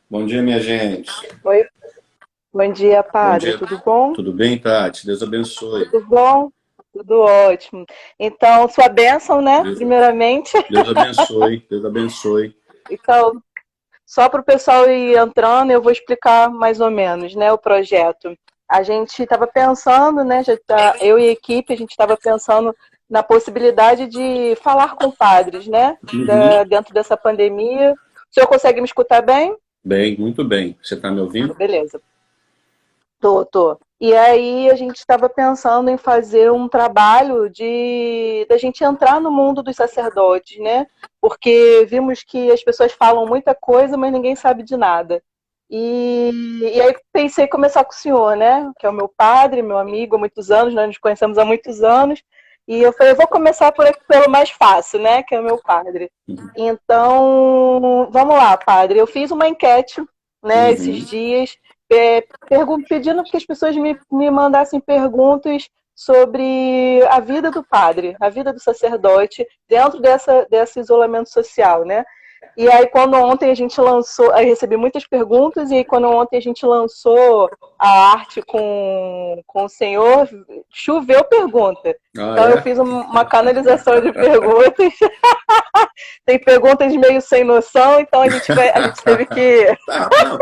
Bom dia, minha gente. Oi, bom dia, Bom padre. dia. Tudo bom? Tudo bem, Tati? Deus abençoe. Tudo bom? Tudo ótimo. Então, sua bênção, né? Deus, Primeiramente. Deus abençoe. Deus abençoe. Então, só para o pessoal ir entrando, eu vou explicar mais ou menos, né, o projeto. A gente estava pensando, né, eu e a equipe, a gente estava pensando na possibilidade de falar com padres, né, Uhum. dentro dessa pandemia. O senhor consegue me escutar bem? Bem, muito bem. Você está me ouvindo? Beleza. Tô. E aí a gente estava pensando em fazer um trabalho de da gente entrar no mundo dos sacerdotes, né? Porque vimos que as pessoas falam muita coisa, mas ninguém sabe de nada. E aí pensei em começar com o senhor, né? Que é o meu padre, meu amigo há muitos anos, nós nos conhecemos há muitos anos. E eu falei, eu vou começar pelo mais fácil, né? Que é o meu padre. Uhum. Então, vamos lá, padre. Eu fiz uma enquete, né, esses Uhum. dias, pedindo que as pessoas me mandassem perguntas sobre a vida do padre, a vida do sacerdote, dentro desse isolamento social, né? E aí, quando ontem a gente lançou, aí recebi muitas perguntas, e aí, quando ontem a gente lançou a arte com o senhor, choveu pergunta. Ah, Então, eu é? fiz uma canalização de perguntas. Tem perguntas meio sem noção, então a gente Tá, não.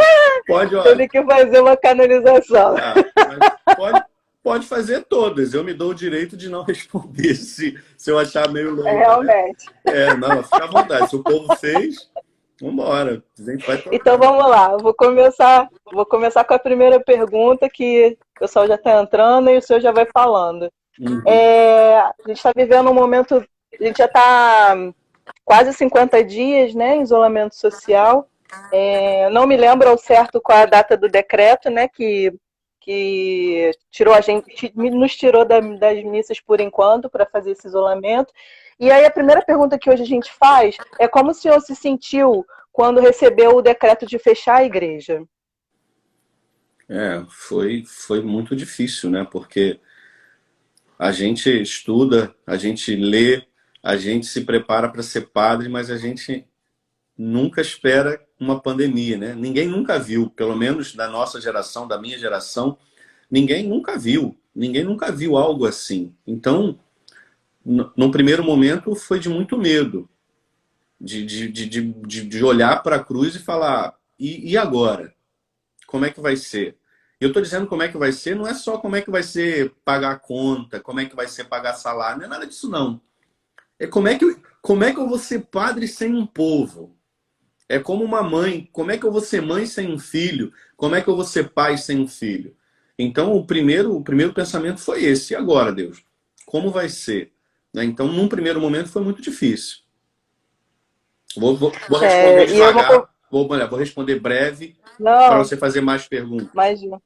Pode, ó. teve que fazer uma canalização. Ah, mas pode fazer todas. Eu me dou o direito de não responder se eu achar meio longa, né? Realmente. É, não, fica à vontade. Se o povo fez, vambora. A gente vai Então tocando. vamos lá, vou começar com a primeira pergunta que o pessoal já está entrando e o senhor já vai falando. Uhum. A gente está vivendo um momento, a gente já está quase 50 dias, né, em isolamento social. Não me lembro ao certo qual a data do decreto, né, que tirou a gente, nos tirou das missas por enquanto para fazer esse isolamento. E aí a primeira pergunta que hoje a gente faz é como o senhor se sentiu quando recebeu o decreto de fechar a igreja? É, foi muito difícil, né? Porque a gente estuda, a gente lê, a gente se prepara para ser padre, mas a gente nunca espera uma pandemia, né? Ninguém nunca viu, pelo menos da nossa geração, da minha geração, ninguém nunca viu algo assim. Então, no primeiro momento, foi de muito medo, de olhar para a cruz e falar: e agora? Como é que vai ser? Eu estou dizendo como é que vai ser, não é só como é que vai ser pagar a conta, como é que vai ser pagar salário, não é nada disso não. É como é que eu vou ser padre sem um povo? É como uma mãe, como é que eu vou ser mãe sem um filho? Como é que eu vou ser pai sem um filho? Então o primeiro pensamento foi esse. E agora, Deus? Como vai ser? Né? Então, num primeiro momento foi muito difícil. Vou responder E eu devagar, vou responder breve para não, você fazer mais perguntas. imagina.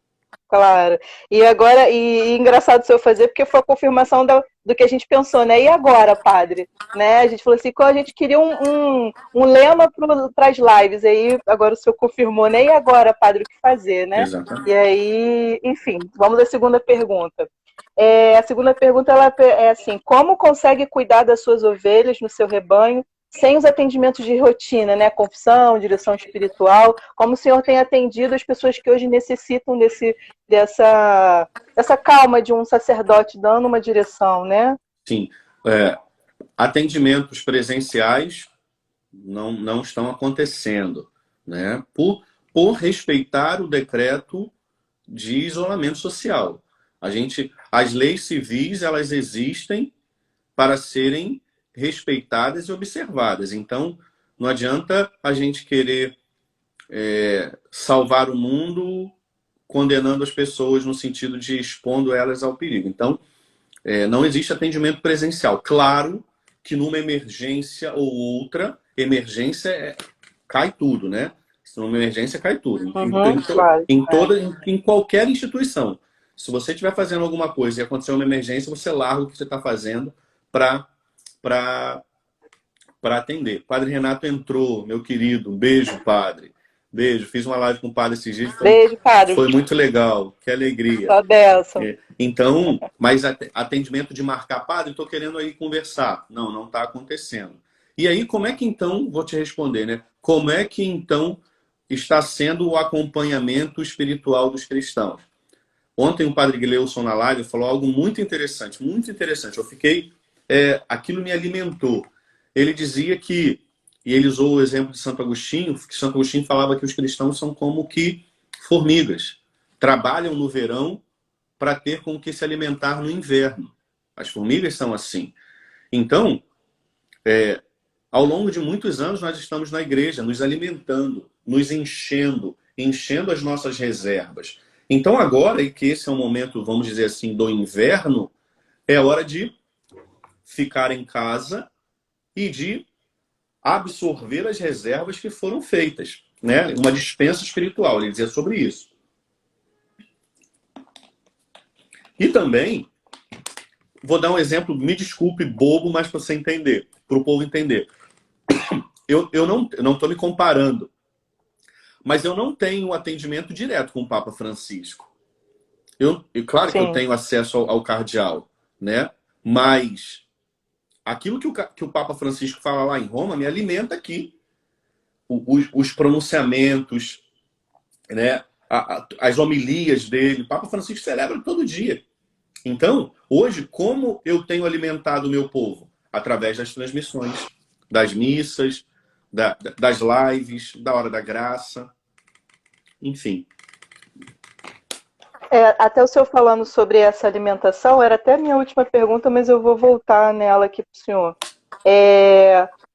Claro. E agora, e engraçado o senhor fazer, porque foi a confirmação do que a gente pensou, né? E agora, padre? Né? A gente falou assim, a gente queria um lema para as lives, aí agora o senhor confirmou, né? E agora, padre, o que fazer, né? E Exatamente. aí, enfim, vamos à segunda pergunta. A segunda pergunta ela é assim: como consegue cuidar das suas ovelhas no seu rebanho sem os atendimentos de rotina, né? Confissão, direção espiritual? Como o senhor tem atendido as pessoas que hoje necessitam dessa calma de um sacerdote dando uma direção, né? Sim. É, atendimentos presenciais não estão acontecendo, né? Por respeitar o decreto de isolamento social. As leis civis, elas existem para serem respeitadas e observadas. Então, não adianta a gente querer salvar o mundo condenando as pessoas no sentido de expondo elas ao perigo. Então, não existe atendimento presencial. Claro que numa emergência ou outra, cai tudo, né? Se numa emergência cai tudo. Uhum, claro. Em qualquer instituição. Se você estiver fazendo alguma coisa e acontecer uma emergência, você larga o que você está fazendo para para atender. Padre Renato entrou, meu querido. Um beijo, padre. Beijo. Fiz uma live com o padre esses dias. Beijo, padre. Foi muito legal. Que alegria. Só dessa. Então, mas atendimento de marcar, padre, estou querendo aí conversar. Não está acontecendo. E aí, como é que então, vou te responder, né? Como é que então está sendo o acompanhamento espiritual dos cristãos. Ontem o padre Gleuson na live falou algo muito interessante, muito interessante. Eu fiquei... aquilo me alimentou. Ele dizia que, e ele usou o exemplo de Santo Agostinho, que Santo Agostinho falava que os cristãos são como que formigas. Trabalham no verão para ter com que se alimentar no inverno. As formigas são assim. Então, ao longo de muitos anos, nós estamos na igreja, nos alimentando, nos enchendo, enchendo as nossas reservas. Então agora, e que esse é o momento, vamos dizer assim, do inverno, é hora de ficar em casa e de absorver as reservas que foram feitas, né? Uma dispensa espiritual, ele dizia sobre isso. E também, vou dar um exemplo, me desculpe, bobo, mas para você entender, para o povo entender. Eu não estou me comparando, mas eu não tenho atendimento direto com o Papa Francisco. Claro que eu tenho acesso ao cardeal, né? Mas aquilo que o Papa Francisco fala lá em Roma me alimenta aqui. Os pronunciamentos, né? As homilias dele. O Papa Francisco celebra todo dia. Então, hoje, como eu tenho alimentado o meu povo? Através das transmissões, das missas, das lives, da Hora da Graça, enfim. Até o senhor falando sobre essa alimentação, era até a minha última pergunta, mas eu vou voltar nela aqui para o senhor.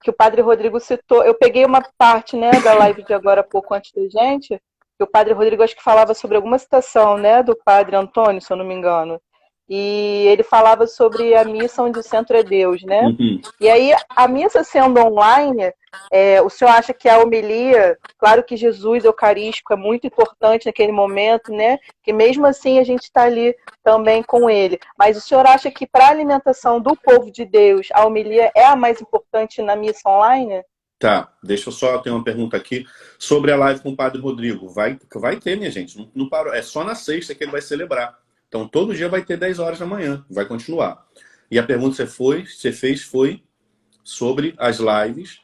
Que o padre Rodrigo citou, eu peguei uma parte, né, da live de agora há pouco antes da gente, que o padre Rodrigo acho que falava sobre alguma citação, né, do padre Antônio, se eu não me engano. E ele falava sobre a missa onde o centro é Deus, né? Uhum. E aí, a missa sendo online, o senhor acha que a homilia, claro que Jesus eucarístico é muito importante naquele momento, né? Que mesmo assim a gente está ali também com ele. Mas o senhor acha que para a alimentação do povo de Deus, a homilia é a mais importante na missa online? Tá, deixa eu só ter uma pergunta aqui sobre a live com o padre Rodrigo. Vai ter, minha gente, não parou. É só na sexta que ele vai celebrar. Então, todo dia vai ter 10 horas da manhã, vai continuar. E a pergunta que você fez foi sobre as lives.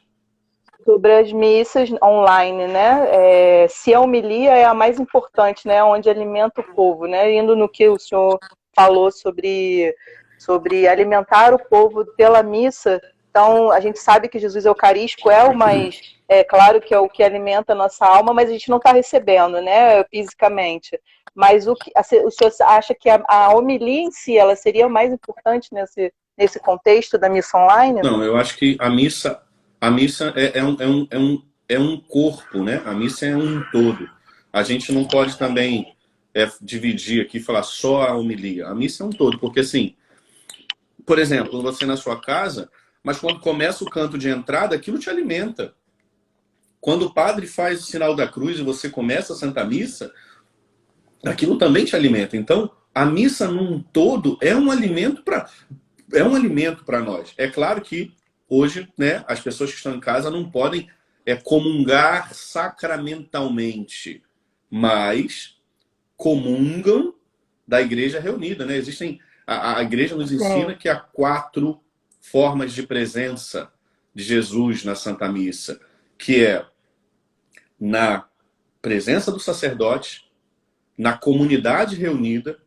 Sobre as missas online, né? Se a homilia é a mais importante, né? Onde alimenta o povo, né? Indo no que o senhor falou sobre alimentar o povo pela missa. Então, a gente sabe que Jesus Eucarístico é o mais... claro que é o que alimenta a nossa alma, mas a gente não está recebendo, né? Fisicamente. Mas o senhor acha que a homilia em si, ela seria mais importante nesse contexto da missa online? Não, eu acho que a missa é um corpo, né? A missa é um todo. A gente não pode também dividir aqui e falar só a homilia. A missa é um todo, porque assim, por exemplo, você na sua casa, mas quando começa o canto de entrada, aquilo te alimenta. Quando o padre faz o sinal da cruz e você começa a Santa Missa, aquilo também te alimenta. Então, a missa num todo é um alimento para nós. É claro que hoje, né, as pessoas que estão em casa não podem comungar sacramentalmente, mas comungam da igreja reunida, né? A igreja nos ensina que há 4 formas de presença de Jesus na Santa Missa, que é na presença do sacerdote, na comunidade reunida,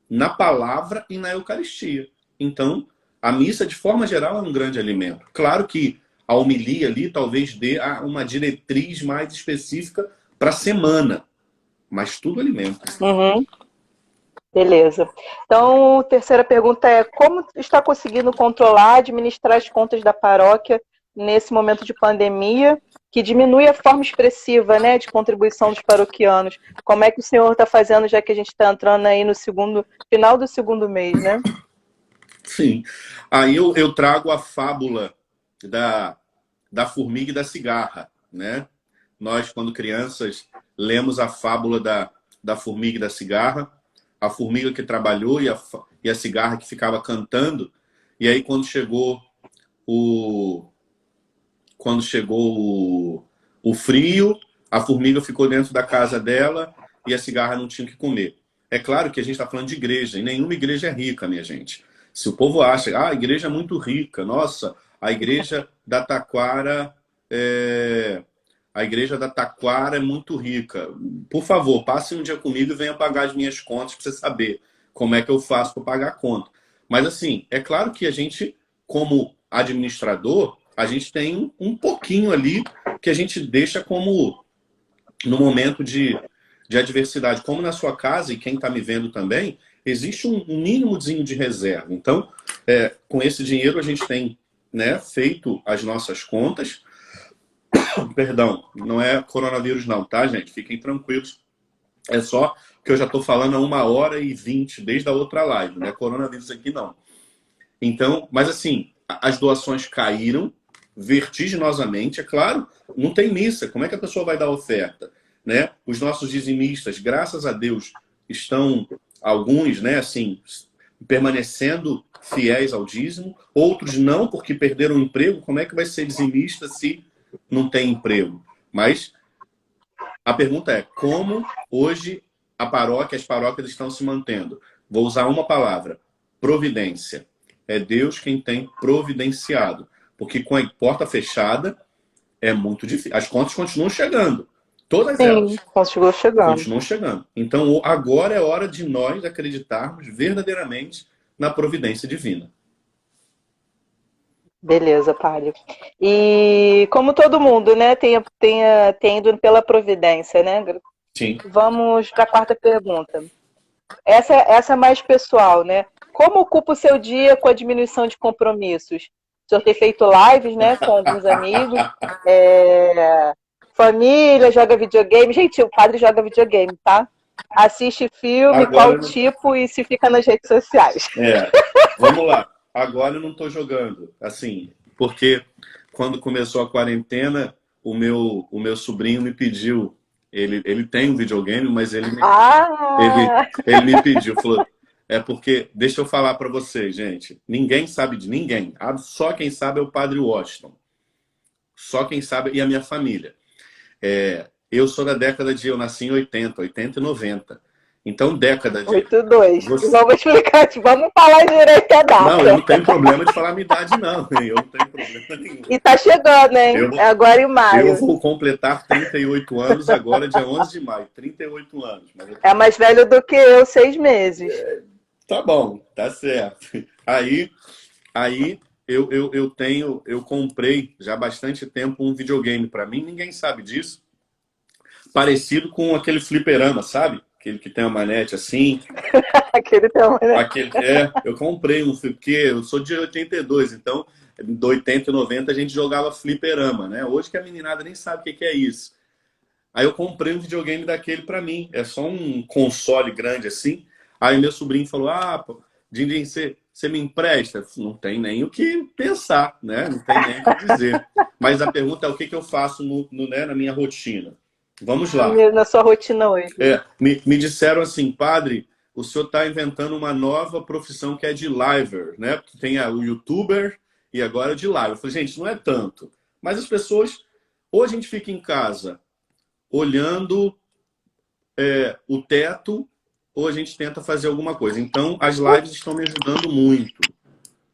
na palavra e na Eucaristia. Então, a missa, de forma geral, é um grande alimento. Claro que a homilia ali talvez dê uma diretriz mais específica para a semana, mas tudo alimenta. Uhum. Beleza. Então, terceira pergunta é: como está conseguindo controlar, administrar as contas da paróquia nesse momento de pandemia, que diminui a forma expressiva, né, de contribuição dos paroquianos? Como é que o senhor está fazendo, já que a gente está entrando aí no final do segundo mês, né? Sim. Aí eu trago a fábula da formiga e da cigarra, né? Nós, quando crianças, lemos a fábula da formiga e da cigarra, a formiga que trabalhou e a cigarra que ficava cantando. E aí, quando chegou o frio, a formiga ficou dentro da casa dela e a cigarra não tinha o que comer. É claro que a gente está falando de igreja, e nenhuma igreja é rica, minha gente. Se o povo acha, a igreja é muito rica, nossa, a igreja da Taquara a igreja da Taquara é muito rica. Por favor, passe um dia comigo e venha pagar as minhas contas para você saber como é que eu faço para pagar a conta. Mas assim, é claro que a gente, como administrador, a gente tem um pouquinho ali que a gente deixa como no momento de adversidade, como na sua casa, e quem está me vendo também, existe um mínimozinho de reserva. Então, com esse dinheiro a gente tem, né, feito as nossas contas. Perdão, não é coronavírus não, tá, gente? Fiquem tranquilos. É só que eu já estou falando há 1h20 desde a outra live, não é coronavírus aqui não. Então, mas assim, as doações caíram vertiginosamente, é claro, não tem missa, como é que a pessoa vai dar oferta? Né? Os nossos dizimistas, graças a Deus, estão, alguns, né, assim, permanecendo fiéis ao dízimo, outros não, porque perderam o emprego. Como é que vai ser dizimista se não tem emprego? Mas a pergunta é, como hoje as paróquias estão se mantendo? Vou usar uma palavra, providência. É Deus quem tem providenciado. Porque com a porta fechada é muito difícil. As contas continuam chegando. Todas elas. Sim, continuou chegando. Continuam chegando. Então, agora é hora de nós acreditarmos verdadeiramente na providência divina. Beleza, Padre. E como todo mundo, né, tem ido pela providência, né? Sim. Vamos para a quarta pergunta. Essa é mais pessoal, né? Como ocupa o seu dia com a diminuição de compromissos? O senhor tem feito lives, né, com alguns amigos, família, joga videogame. Gente, o padre joga videogame, tá? Assiste filme, Agora, qual tipo, e se fica nas redes sociais. Vamos lá. Agora eu não estou jogando, assim, porque quando começou a quarentena, o meu sobrinho me pediu, ele tem um videogame, mas ele me pediu, falou, porque, deixa eu falar para vocês, gente, ninguém sabe de ninguém, só quem sabe é o Padre Washington, só quem sabe, e a minha família. Eu sou da década eu nasci em 80 e 90. Então, década de... 82. Você... Vamos explicar, vamos falar direito a data. Não, eu não tenho problema de falar a minha idade, não. Eu não tenho problema nenhum. E tá chegando, hein? Agora em maio. Eu vou completar 38 anos agora, dia 11 de maio. 38 anos. É mais velho do que eu, 6 meses. Tá bom, tá certo. Aí eu comprei já há bastante tempo um videogame para mim, ninguém sabe disso. Parecido com aquele fliperama, sabe? Aquele que tem uma manete assim. Aquele tem uma manete. Eu comprei um, porque eu sou de 82, então, de 80 e 90 a gente jogava fliperama, né? Hoje que a meninada nem sabe o que é isso. Aí eu comprei um videogame daquele pra mim. É só um console grande assim. Aí meu sobrinho falou, Dindim, você me empresta? Não tem nem o que pensar, né? Não tem nem o que dizer. Mas a pergunta é o que eu faço na minha rotina. Vamos lá. Na sua rotina hoje. Me disseram assim, padre, o senhor está inventando uma nova profissão que é de liver, né? Porque tem o youtuber e agora de live. Eu falei, gente, não é tanto. Mas as pessoas, ou a gente fica em casa olhando o teto, ou a gente tenta fazer alguma coisa. Então, as lives estão me ajudando muito.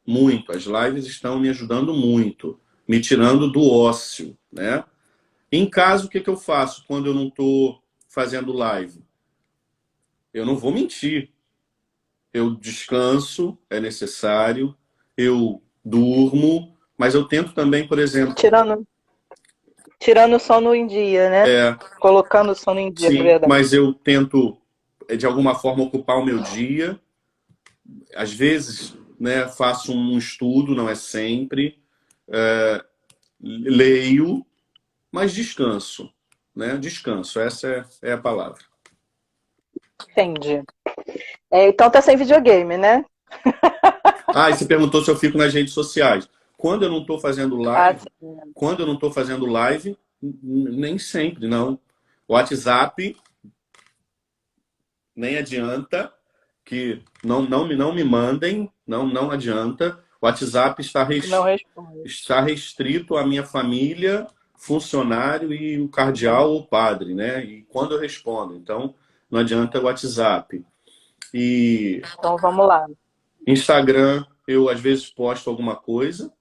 Muito. As lives estão me ajudando muito. Me tirando do ócio, né? Em casa, o que eu faço quando eu não estou fazendo live? Eu não vou mentir. Eu descanso, é necessário. Eu durmo, mas eu tento também, por exemplo... Tirando o sono em dia, né? Colocando o sono em dia, sim, verdade. mas eu tento, de alguma forma, ocupar o meu dia. Às vezes, né, faço um estudo, não é sempre. Leio, mas descanso. Né? Descanso, essa é a palavra. Entendi. Então tá sem videogame, né? E você perguntou se eu fico nas redes sociais. Quando eu não estou fazendo live, nem sempre, não. WhatsApp, nem adianta, que não me mandem, não adianta. O WhatsApp está restrito à minha família, funcionário e o cardeal ou padre, né? E quando eu respondo, então não adianta o WhatsApp. Então vamos lá. Instagram, eu às vezes posto alguma coisa,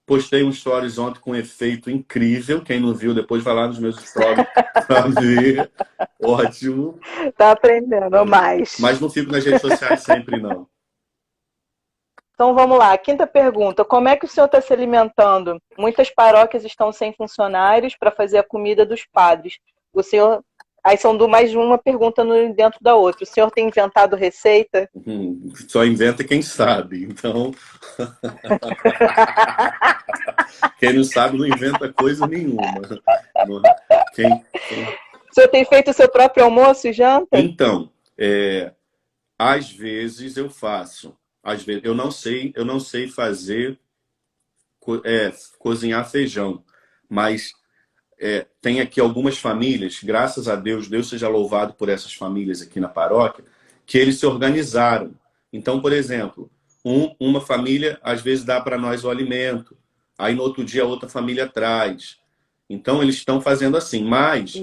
Postei um stories ontem com um efeito incrível. Quem não viu, depois vai lá nos meus stories para ver. Ótimo. Tá aprendendo mais. Mas não fico nas redes sociais sempre, não. Então vamos lá, quinta pergunta. Como é que o senhor está se alimentando? Muitas paróquias estão sem funcionários para fazer a comida dos padres. O senhor. Aí são mais uma pergunta dentro da outra. O senhor tem inventado receita? Só inventa quem sabe. Então, quem não sabe não inventa coisa nenhuma. Quem... O senhor tem feito o seu próprio almoço e janta? Então, às vezes eu faço. Às vezes eu não sei fazer cozinhar feijão, mas tem aqui algumas famílias, graças a Deus, Deus seja louvado por essas famílias aqui na paróquia, que eles se organizaram. Então, por exemplo, uma família às vezes dá para nós o alimento, aí no outro dia a outra família traz. Então eles estão fazendo assim, mas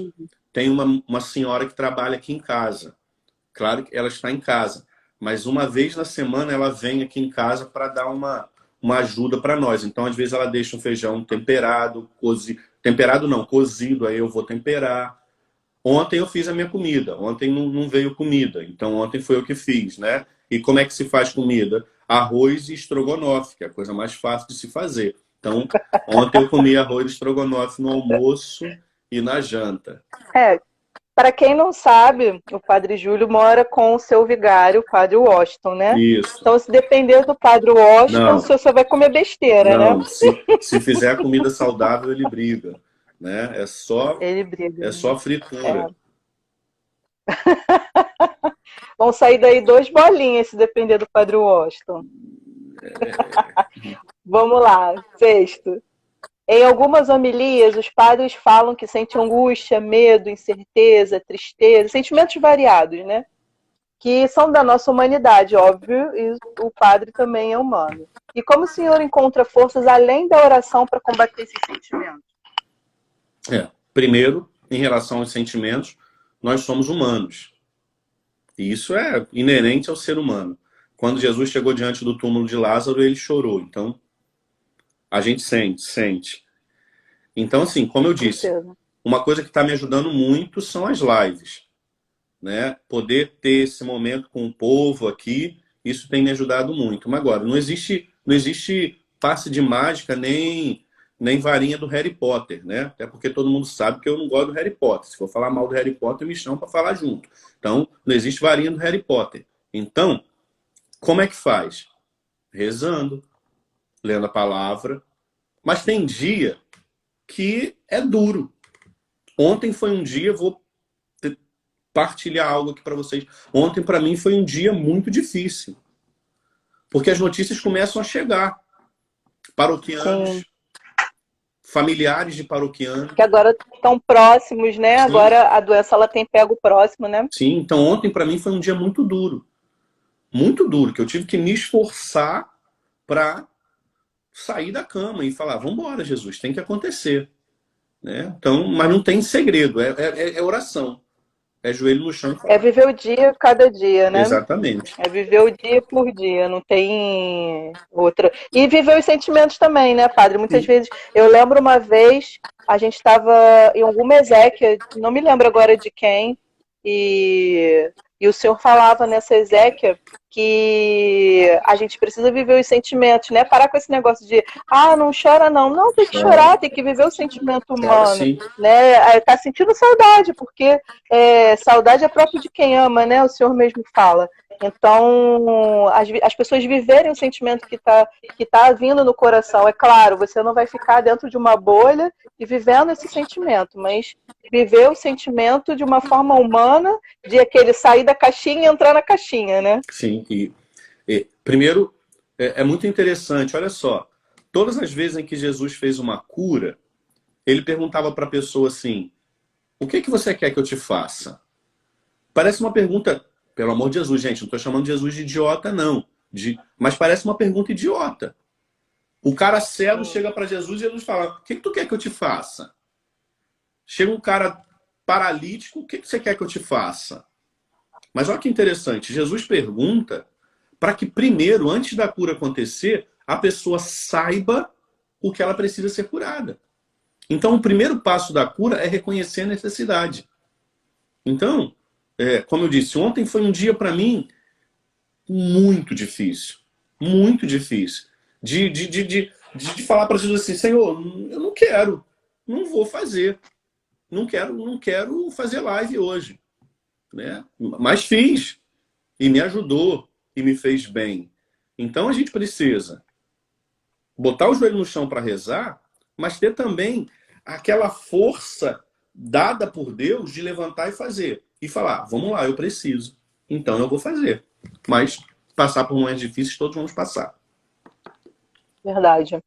tem uma senhora que trabalha aqui em casa. Claro que ela está em casa, mas uma vez na semana ela vem aqui em casa para dar uma ajuda para nós. Então, às vezes, ela deixa um feijão temperado, temperado não, cozido, aí eu vou temperar. Ontem eu fiz a minha comida, ontem não veio comida, então ontem foi eu que fiz, né? E como é que se faz comida? Arroz e estrogonofe, que é a coisa mais fácil de se fazer. Então, ontem eu comi arroz e estrogonofe no almoço e na janta. Para quem não sabe, o Padre Júlio mora com o seu vigário, o Padre Washington, né? Isso. Então, se depender do Padre Washington, o senhor só vai comer besteira, não, né? Se fizer comida saudável, ele briga, né? Ele briga. É só fritura. Vão sair daí 2 bolinhas, se depender do Padre Washington. Vamos lá, sexto. Em algumas homilias, os padres falam que sentem angústia, medo, incerteza, tristeza, sentimentos variados, né? Que são da nossa humanidade, óbvio, e o padre também é humano. E como o senhor encontra forças além da oração para combater esses sentimentos? Primeiro, em relação aos sentimentos, nós somos humanos. E isso é inerente ao ser humano. Quando Jesus chegou diante do túmulo de Lázaro, ele chorou. Então, a gente sente. Então, assim, como eu disse, uma coisa que está me ajudando muito são as lives. Né? Poder ter esse momento com o povo aqui, isso tem me ajudado muito. Mas agora, não existe passe de mágica nem varinha do Harry Potter, né? Até porque todo mundo sabe que eu não gosto do Harry Potter. Se for falar mal do Harry Potter, me chamam para falar junto. Então, não existe varinha do Harry Potter. Então, como é que faz? Rezando, lendo a palavra. Mas tem dia que é duro. Ontem foi um dia, vou partilhar algo aqui para vocês. Ontem, para mim, foi um dia muito difícil. Porque as notícias começam a chegar. Paroquianos, sim, familiares de paroquianos. Que agora estão próximos, né? Sim. Agora a doença ela tem pego próximo, né? Sim, então ontem, para mim, foi um dia muito duro. Muito duro, que eu tive que me esforçar para sair da cama e falar, vamos embora, Jesus, tem que acontecer. Né? Então, mas não tem segredo, é oração. É joelho no chão. É viver o dia cada dia, né? Exatamente. É viver o dia por dia, não tem outra. E viver os sentimentos também, né, padre? Muitas vezes, eu lembro uma vez, a gente estava em alguma exéquia, não me lembro agora de quem, e o senhor falava nessa exéquia que a gente precisa viver os sentimentos, né? Parar com esse negócio de, não chora não. Não, tem que chorar, tem que viver o sentimento humano, né? Tá sentindo saudade, porque saudade é próprio de quem ama, né? O senhor mesmo fala. Então, as pessoas viverem o sentimento que tá vindo no coração. É claro, você não vai ficar dentro de uma bolha e vivendo esse sentimento, mas viver o sentimento de uma forma humana, de aquele sair da caixinha e entrar na caixinha, né? Sim, e primeiro, é muito interessante, olha só, todas as vezes em que Jesus fez uma cura, ele perguntava para a pessoa assim, o que você quer que eu te faça? Parece uma pergunta, pelo amor de Jesus, gente, não estou chamando Jesus de idiota, não, mas parece uma pergunta idiota. O cara cego chega para Jesus e Jesus fala, o que tu quer que eu te faça? Chega um cara paralítico, o que você quer que eu te faça? Mas olha que interessante, Jesus pergunta para que primeiro, antes da cura acontecer, a pessoa saiba porque ela precisa ser curada. Então, o primeiro passo da cura é reconhecer a necessidade. Então, como eu disse, ontem foi um dia para mim muito difícil. Muito difícil. De falar para Jesus assim, Senhor, eu não quero, não vou fazer. Não quero fazer live hoje. Né? Mas fiz. E me ajudou. E me fez bem. Então a gente precisa botar o joelho no chão para rezar, mas ter também aquela força dada por Deus de levantar e fazer. E falar, vamos lá, eu preciso. Então eu vou fazer. Mas passar por momentos difíceis, todos vamos passar. Verdade.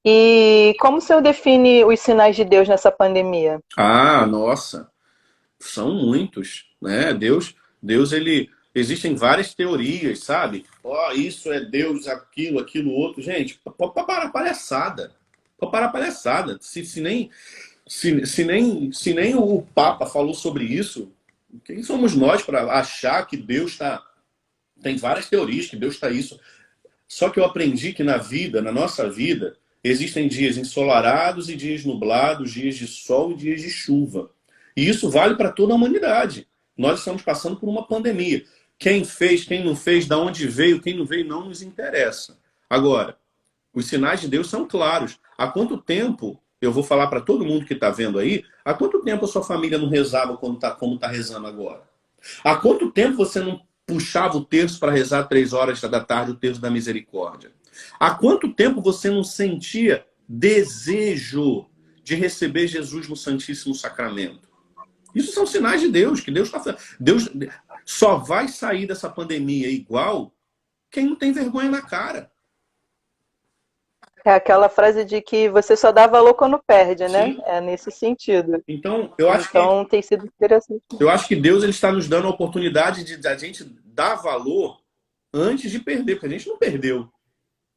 E como o senhor define os sinais de Deus nessa pandemia? Ah, nossa, são muitos, né? Deus, ele existem várias teorias, sabe? Ó, isso é Deus, aquilo outro. Gente, pode parar palhaçada. Pode parar palhaçada. Se nem o Papa falou sobre isso, quem somos nós para achar que Deus está... Tem várias teorias que Deus está isso. Só que eu aprendi que na vida, na nossa vida, existem dias ensolarados e dias nublados, dias de sol e dias de chuva. E isso vale para toda a humanidade. Nós estamos passando por uma pandemia. Quem fez, quem não fez, de onde veio, quem não veio, não nos interessa. Agora, os sinais de Deus são claros. Há quanto tempo, eu vou falar para todo mundo que está vendo aí, há quanto tempo a sua família não rezava como está rezando agora? Há quanto tempo você não puxava o terço para rezar 3 horas da tarde, o terço da misericórdia? Há quanto tempo você não sentia desejo de receber Jesus no Santíssimo Sacramento? Isso são sinais de Deus, que Deus está fazendo. Deus só vai sair dessa pandemia igual quem não tem vergonha na cara. É aquela frase de que você só dá valor quando perde, né? Sim. É nesse sentido. Então, Tem sido interessante. eu acho que Deus ele está nos dando a oportunidade de a gente dar valor antes de perder, porque a gente não perdeu.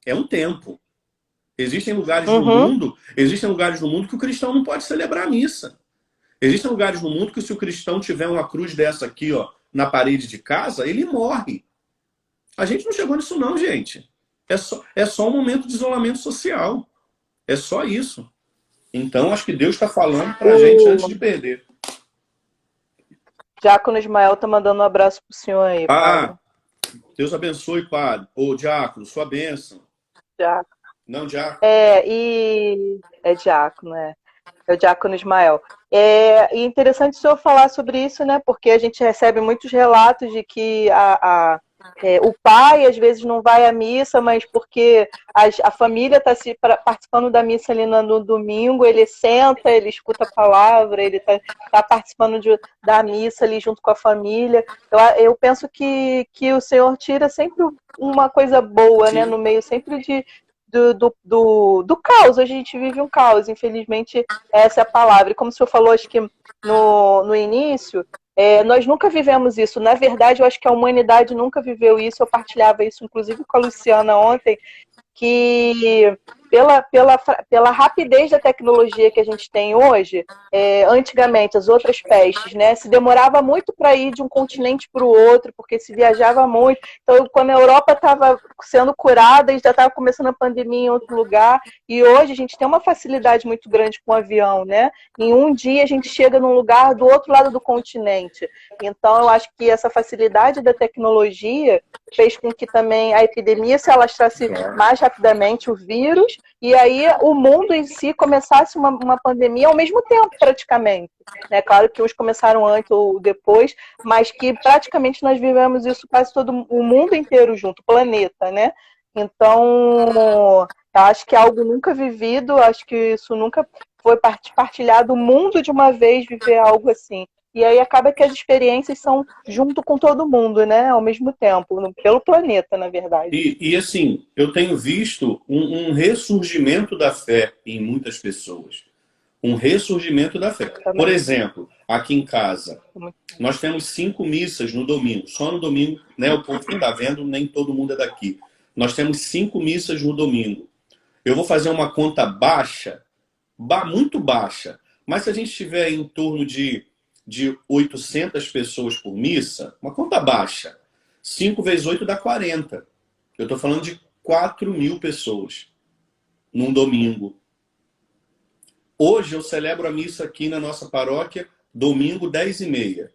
É um tempo. Existem lugares no mundo que o cristão não pode celebrar a missa. Existem lugares no mundo que se o cristão tiver uma cruz dessa aqui, ó, na parede de casa, ele morre. A gente não chegou nisso não, gente. É só um momento de isolamento social. É só isso. Então, acho que Deus está falando para a gente antes de perder. Diácono Ismael tá mandando um abraço pro senhor aí, padre. Deus abençoe, padre. Ô, diácono, sua bênção. Diácono. Não, diácono. É diácono, é. É o diácono Ismael. E interessante o senhor falar sobre isso, né? Porque a gente recebe muitos relatos de que o pai às vezes não vai à missa, mas porque a família está participando da missa ali no domingo, ele senta, ele escuta a palavra, ele está participando da missa ali junto com a família. Eu penso que o Senhor tira sempre uma coisa boa, Sim. né? No meio sempre do caos. Hoje a gente vive um caos, infelizmente essa é a palavra. E como o senhor falou, acho que no início, nós nunca vivemos isso. Na verdade, eu acho que a humanidade nunca viveu isso. Eu partilhava isso, inclusive, com a Luciana ontem, que pela rapidez da tecnologia que a gente tem hoje, antigamente, as outras pestes, né, se demorava muito para ir de um continente para o outro, porque se viajava muito. Então, quando a Europa estava sendo curada, já estava começando a pandemia em outro lugar, e hoje a gente tem uma facilidade muito grande com o avião, né? Em um dia a gente chega num lugar do outro lado do continente. Então, eu acho que essa facilidade da tecnologia fez com que também a epidemia se alastrasse mais rapidamente, o vírus, e aí o mundo em si começasse uma pandemia ao mesmo tempo, praticamente. É claro que uns começaram antes ou depois, mas que praticamente nós vivemos isso quase todo o mundo inteiro junto, o planeta, né? Então, acho que é algo nunca vivido, acho que isso nunca foi partilhado, o mundo de uma vez viver algo assim. E aí acaba que as experiências são junto com todo mundo, né? Ao mesmo tempo, pelo planeta, na verdade. E assim, eu tenho visto um ressurgimento da fé em muitas pessoas. Um ressurgimento da fé. Por exemplo, aqui em casa, nós temos 5 missas no domingo. Só no domingo, né? O povo que está vendo, nem todo mundo é daqui. Nós temos 5 missas no domingo. Eu vou fazer uma conta baixa, muito baixa. Mas se a gente tiver em torno de 800 pessoas por missa, uma conta baixa, 5 vezes 8 dá 40. Eu estou falando de 4.000 pessoas. num domingo. Hoje eu celebro a missa aqui na nossa paróquia, domingo 10h30.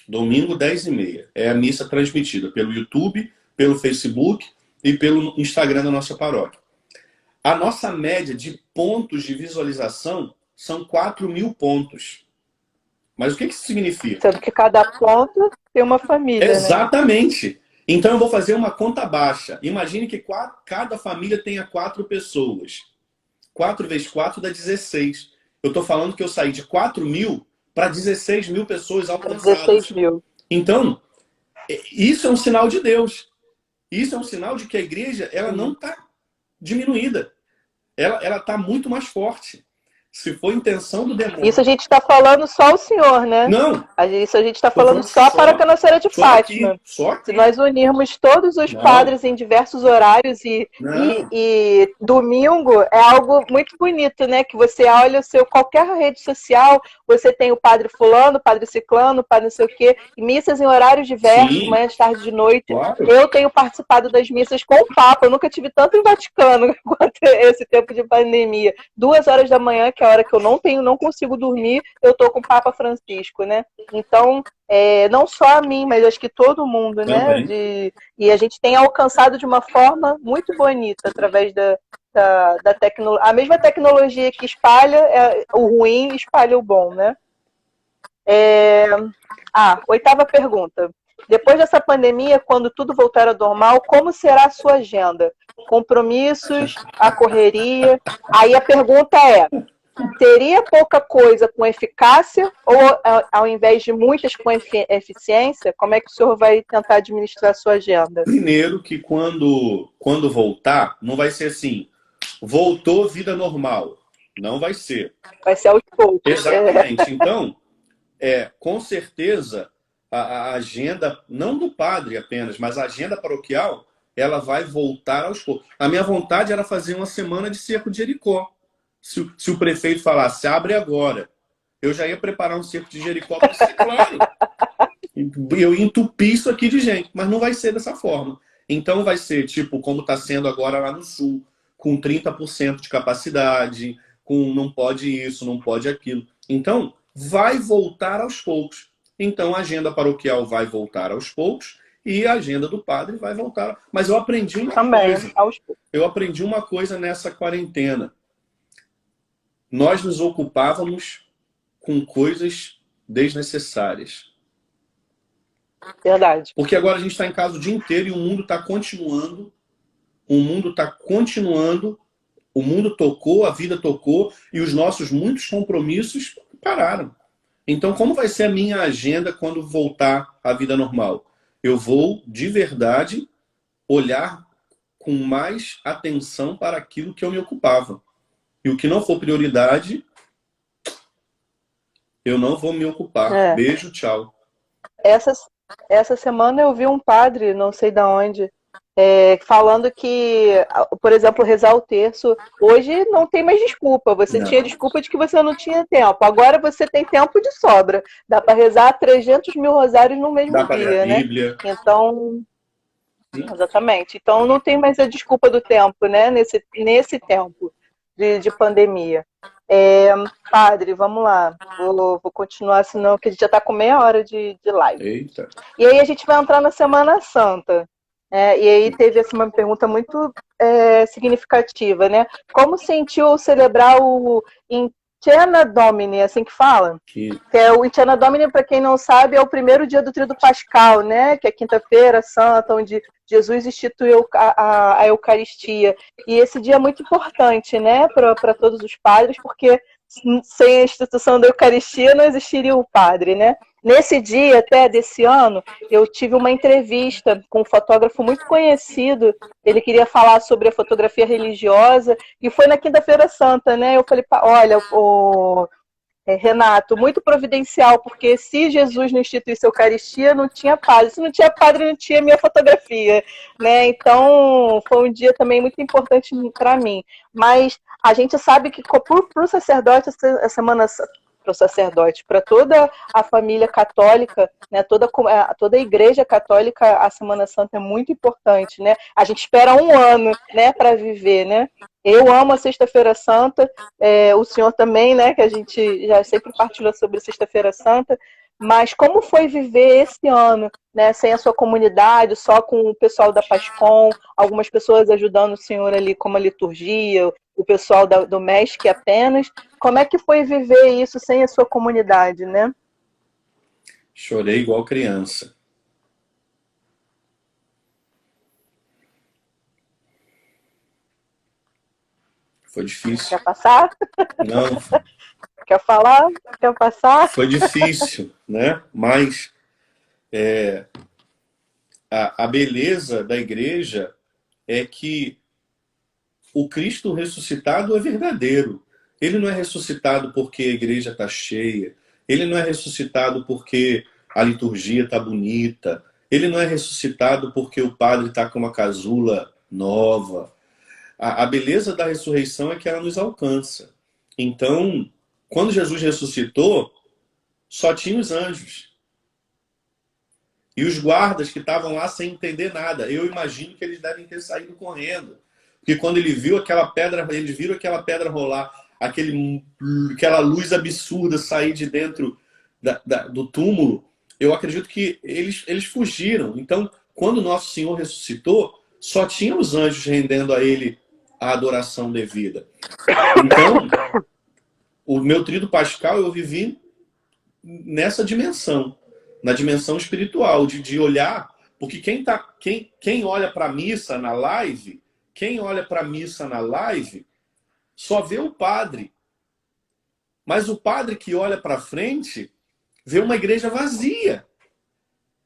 Domingo 10h30. É a missa transmitida pelo YouTube, pelo Facebook e pelo Instagram da nossa paróquia. A nossa média de pontos de visualização são 4.000 pontos. Mas o que isso significa? Sendo que cada ponto tem uma família, né? Exatamente. Então eu vou fazer uma conta baixa. Imagine que cada família tenha 4 pessoas. 4 vezes 4 dá 16. Eu estou falando que eu saí de 4.000 para 16.000 pessoas alcançadas. 16.000. Então, isso é um sinal de Deus. Isso é um sinal de que a igreja ela não está diminuída. Ela está muito mais forte. Se for intenção do demônio. Isso a gente está falando só o senhor, né? Não. Isso a gente está falando só para a Nossa Senhora de Fátima. Só aqui. Se nós unirmos todos os padres em diversos horários e domingo é algo muito bonito, né? Que você olha qualquer rede social, você tem o padre fulano, o padre ciclano, o padre não sei o quê, e missas em horários diversos, Sim. manhã, tarde, de noite. Claro. Eu tenho participado das missas com o Papa, eu nunca tive tanto em Vaticano quanto esse tempo de pandemia. 2 horas da manhã, que é a hora que eu não consigo dormir, eu tô com o Papa Francisco, né? Então, não só a mim, mas acho que todo mundo, né? E a gente tem alcançado de uma forma muito bonita através da tecnologia. A mesma tecnologia que espalha o ruim, espalha o bom, né? 8ª pergunta. Depois dessa pandemia, quando tudo voltar ao normal, como será a sua agenda? Compromissos, a correria? Aí a pergunta é: teria pouca coisa com eficácia ou, ao invés de muitas com eficiência? Como é que o senhor vai tentar administrar a sua agenda? Primeiro que quando voltar, não vai ser assim, voltou vida normal. Não vai ser. Vai ser aos poucos. Exatamente. Então, com certeza, a agenda, não do padre apenas, mas a agenda paroquial, ela vai voltar aos poucos. A minha vontade era fazer uma semana de cerco de Jericó. Se o prefeito falasse, abre agora, eu já ia preparar um cerco de Jericó para ser claro. Eu entupi isso aqui de gente, mas não vai ser dessa forma. Então vai ser tipo como está sendo agora lá no Sul, com 30% de capacidade, com não pode isso, não pode aquilo. Então, vai voltar aos poucos. Então, a agenda paroquial vai voltar aos poucos e a agenda do padre vai voltar. Mas eu aprendi uma coisa. Eu aprendi uma coisa nessa quarentena. Nós nos ocupávamos com coisas desnecessárias. Verdade. Porque agora a gente está em casa o dia inteiro e o mundo está continuando. O mundo está continuando. O mundo tocou, a vida tocou e os nossos muitos compromissos pararam. Então, como vai ser a minha agenda quando voltar à vida normal? Eu vou, de verdade, olhar com mais atenção para aquilo que eu me ocupava. E o que não for prioridade, eu não vou me ocupar. Beijo, tchau. Essa semana eu vi um padre, não sei de onde, falando que, por exemplo, rezar o terço, hoje não tem mais desculpa. Você tinha desculpa de que você não tinha tempo. Agora você tem tempo de sobra. Dá para rezar 300.000 rosários no mesmo dia, né? Bíblia. Então, exatamente. Então não tem mais a desculpa do tempo, né? Nesse tempo de pandemia. Padre, vamos lá. Vou continuar, senão que a gente já está com meia hora de live. Eita. E aí a gente vai entrar na Semana Santa. E aí teve uma pergunta muito significativa, né? Como sentiu celebrar o Incena Domini, assim que fala? Que é o Incena Domini, para quem não sabe, é o primeiro dia do Tríduo Pascal, né? Que é quinta-feira santa, onde Jesus instituiu a Eucaristia. E esse dia é muito importante, né? Para todos os padres, porque sem a instituição da Eucaristia não existiria o padre, né? Nesse dia, até desse ano, eu tive uma entrevista com um fotógrafo muito conhecido. Ele queria falar sobre a fotografia religiosa e foi na Quinta-feira Santa, né? Eu falei, olha, Renato, muito providencial, porque se Jesus não instituísse a Eucaristia, não tinha padre. Se não tinha padre, não tinha minha fotografia, né? Então, foi um dia também muito importante para mim. Mas a gente sabe que para o sacerdote, a Semana para o sacerdote, para toda a família católica, né, toda a igreja católica, a Semana Santa é muito importante, né? A gente espera um ano, né, para viver, né? Eu amo a Sexta-feira Santa, o senhor também, né, que a gente já sempre partilha sobre Sexta-feira Santa, mas como foi viver esse ano, né, sem a sua comunidade, só com o pessoal da Pascom, algumas pessoas ajudando o senhor ali com a liturgia, o pessoal do MESC apenas. Como é que foi viver isso sem a sua comunidade, né? Chorei igual criança. Foi difícil. Quer passar? Não, Quer falar? Quer passar? foi difícil, né? Mas a beleza da igreja é que o Cristo ressuscitado é verdadeiro. Ele não é ressuscitado porque a igreja está cheia. Ele não é ressuscitado porque a liturgia está bonita. Ele não é ressuscitado porque o padre está com uma casula nova. A beleza da ressurreição é que ela nos alcança. Então, quando Jesus ressuscitou, só tinha os anjos. E os guardas que estavam lá sem entender nada. Eu imagino que eles devem ter saído correndo. Porque quando eles viram aquela pedra rolar, aquela luz absurda sair de dentro do túmulo, eu acredito que eles fugiram. Então, quando Nosso Senhor ressuscitou, só tinha os anjos rendendo a Ele a adoração devida. Então, o meu tríduo pascal eu vivi nessa dimensão, na dimensão espiritual, de olhar, porque quem olha para a missa na live, só vê o padre. Mas o padre que olha para frente vê uma igreja vazia.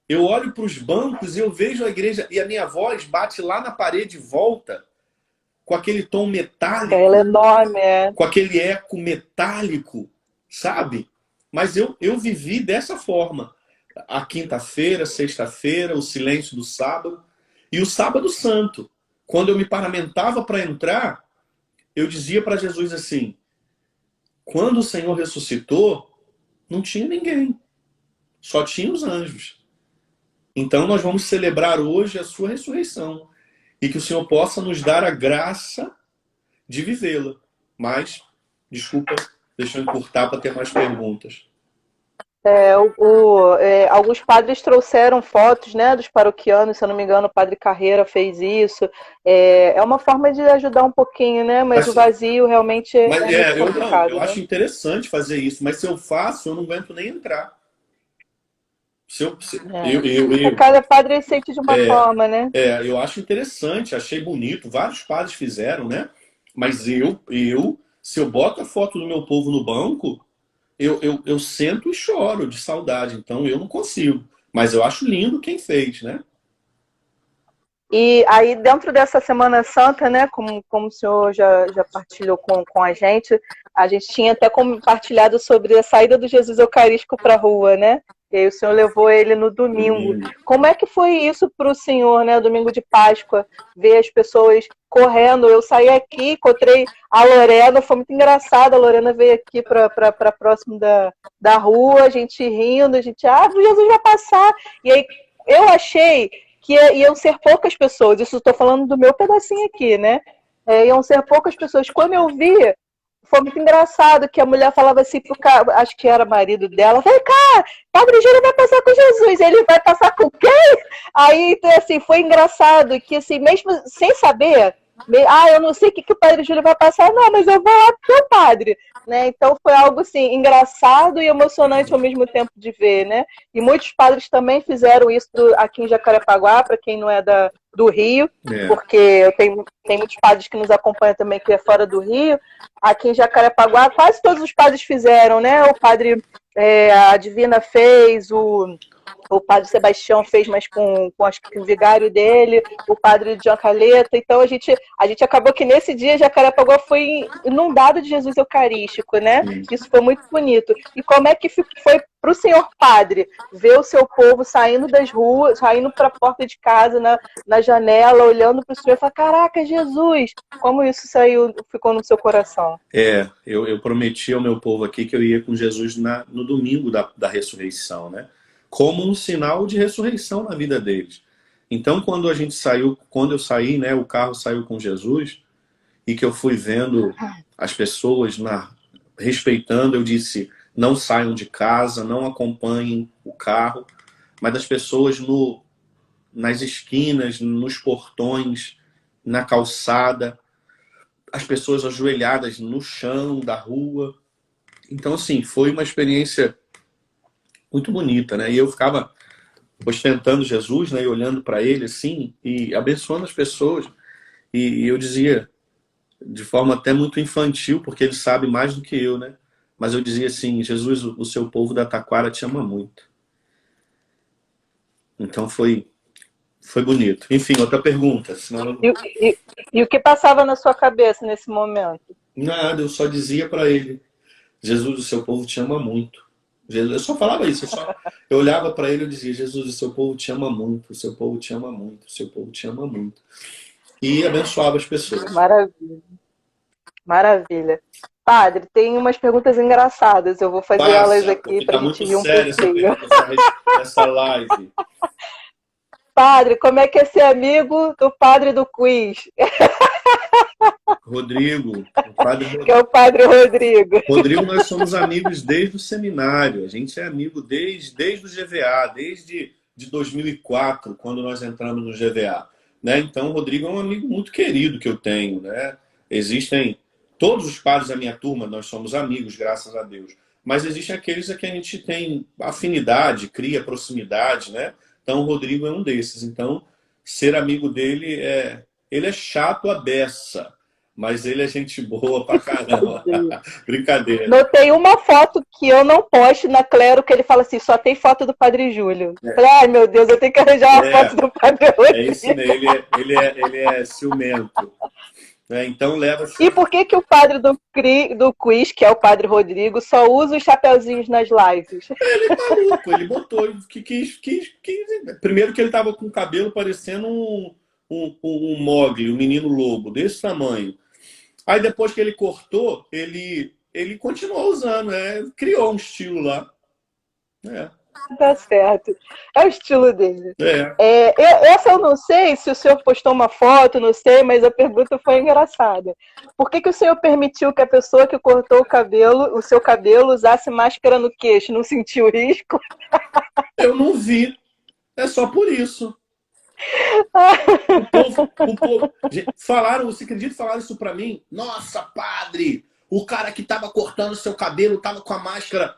Eu olho para os bancos e eu vejo a igreja, e a minha voz bate lá na parede e volta, com aquele tom metálico. Ela é enorme, com aquele eco metálico, sabe? Mas eu vivi dessa forma. A quinta-feira, sexta-feira, o silêncio do sábado e o sábado santo. Quando eu me paramentava para entrar, eu dizia para Jesus assim: quando o Senhor ressuscitou, não tinha ninguém. Só tinha os anjos. Então nós vamos celebrar hoje a sua ressurreição. E que o Senhor possa nos dar a graça de vivê-la. Mas, desculpa, deixa eu encurtar para ter mais perguntas. Alguns padres trouxeram fotos, né, dos paroquianos, se eu não me engano, o padre Carreira fez isso. É uma forma de ajudar um pouquinho, né? Mas o vazio realmente é muito complicado. Eu acho interessante fazer isso, mas se eu faço, eu não aguento nem entrar. Cada padre sente de uma forma, né? Eu acho interessante, achei bonito, vários padres fizeram, né? Mas se eu boto a foto do meu povo no banco, eu sento e choro de saudade, então eu não consigo. Mas eu acho lindo quem fez, né? E aí, dentro dessa Semana Santa, né, como o senhor já partilhou com a gente tinha até compartilhado sobre a saída do Jesus Eucarístico para a rua, né? E aí o senhor levou ele no domingo. Como é que foi isso para o senhor, né? Domingo de Páscoa, ver as pessoas correndo. Eu saí aqui, encontrei a Lorena, foi muito engraçado. A Lorena veio aqui para próximo da rua, a gente rindo, o Jesus vai passar. E aí eu achei que iam ser poucas pessoas. Isso estou falando do meu pedacinho aqui, né? Iam ser poucas pessoas. Quando eu vi, foi muito engraçado que a mulher falava assim pro cara, acho que era marido dela, vem cá, Padre Júlio vai passar com Jesus, ele vai passar com quem? Aí, então, assim, foi engraçado que, assim, mesmo sem saber, eu não sei o que o Padre Júlio vai passar, não, mas eu vou lá pro teu padre, né? Então foi algo, assim, engraçado e emocionante ao mesmo tempo de ver, né? E muitos padres também fizeram isso aqui em Jacarepaguá, para quem não é do Rio, porque tem muitos padres que nos acompanham também, que é fora do Rio. Aqui em Jacarepaguá, quase todos os padres fizeram, né? O padre a Divina fez, o o padre Sebastião fez, mas acho que com o vigário dele, o padre John Caleta. Então a gente acabou que nesse dia Jacarepaguá foi inundado de Jesus Eucarístico, né? Isso foi muito bonito. E como é que foi para o senhor padre ver o seu povo saindo das ruas, saindo para a porta de casa, na janela, olhando para o senhor e falar, caraca, Jesus! Como isso ficou no seu coração? Eu prometi ao meu povo aqui que eu ia com Jesus no domingo da ressurreição, né? Como um sinal de ressurreição na vida deles. Então, quando eu saí, né, o carro saiu com Jesus, e que eu fui vendo as pessoas respeitando, eu disse, não saiam de casa, não acompanhem o carro, mas as pessoas nas esquinas, nos portões, na calçada, as pessoas ajoelhadas no chão da rua. Então, assim, foi uma experiência muito bonita, né? E eu ficava ostentando Jesus, né? E olhando para ele, assim, e abençoando as pessoas. E eu dizia, de forma até muito infantil, porque ele sabe mais do que eu, né? Mas eu dizia assim, Jesus, o seu povo da Taquara te ama muito. Então foi bonito. Enfim, outra pergunta. Senão... E o que passava na sua cabeça nesse momento? Nada, eu só dizia para ele, Jesus, o seu povo te ama muito. Eu só falava isso, eu olhava para ele e dizia, Jesus, o seu povo te ama muito, o seu povo te ama muito, o seu povo te ama muito. E abençoava as pessoas. Maravilha. Maravilha. Padre, tem umas perguntas engraçadas, eu vou fazer elas aqui porque para tá a gente muito rir um séria pouquinho. essa live. Padre, como é que é ser amigo do padre do quiz? Rodrigo, o padre Que é o padre Rodrigo. Rodrigo, nós somos amigos desde o seminário. A gente é amigo desde o GVA, desde de 2004, quando nós entramos no GVA. Né? Então, o Rodrigo é um amigo muito querido que eu tenho. Né? Existem todos os padres da minha turma, nós somos amigos, graças a Deus. Mas existem aqueles a que a gente tem afinidade, cria proximidade. Né? Então, o Rodrigo é um desses. Então, ser amigo dele ele é chato a beça. Mas ele é gente boa pra caramba. Brincadeira. Notei uma foto que eu não posto na Clero, que ele fala assim, só tem foto do Padre Júlio. Falei, ai meu Deus, eu tenho que arranjar uma foto do Padre Rodrigo. É isso mesmo, ele é ciumento. Então leva... E por que o padre do quiz, que é o Padre Rodrigo, só usa os chapeuzinhos nas lives? Ele é maluco, ele botou, que quis. Primeiro que ele tava com o cabelo parecendo um Mogli, um menino lobo, desse tamanho. Aí depois que ele cortou, ele continuou usando, criou um estilo lá. Tá certo. É o estilo dele. É. Essa eu não sei se o senhor postou uma foto, não sei, mas a pergunta foi engraçada. Por que o senhor permitiu que a pessoa que cortou o seu cabelo, usasse máscara no queixo? Não sentiu risco? Eu não vi. É só por isso. O povo falaram, você acredita, falaram isso pra mim? Nossa, padre, o cara que tava cortando seu cabelo tava com a máscara.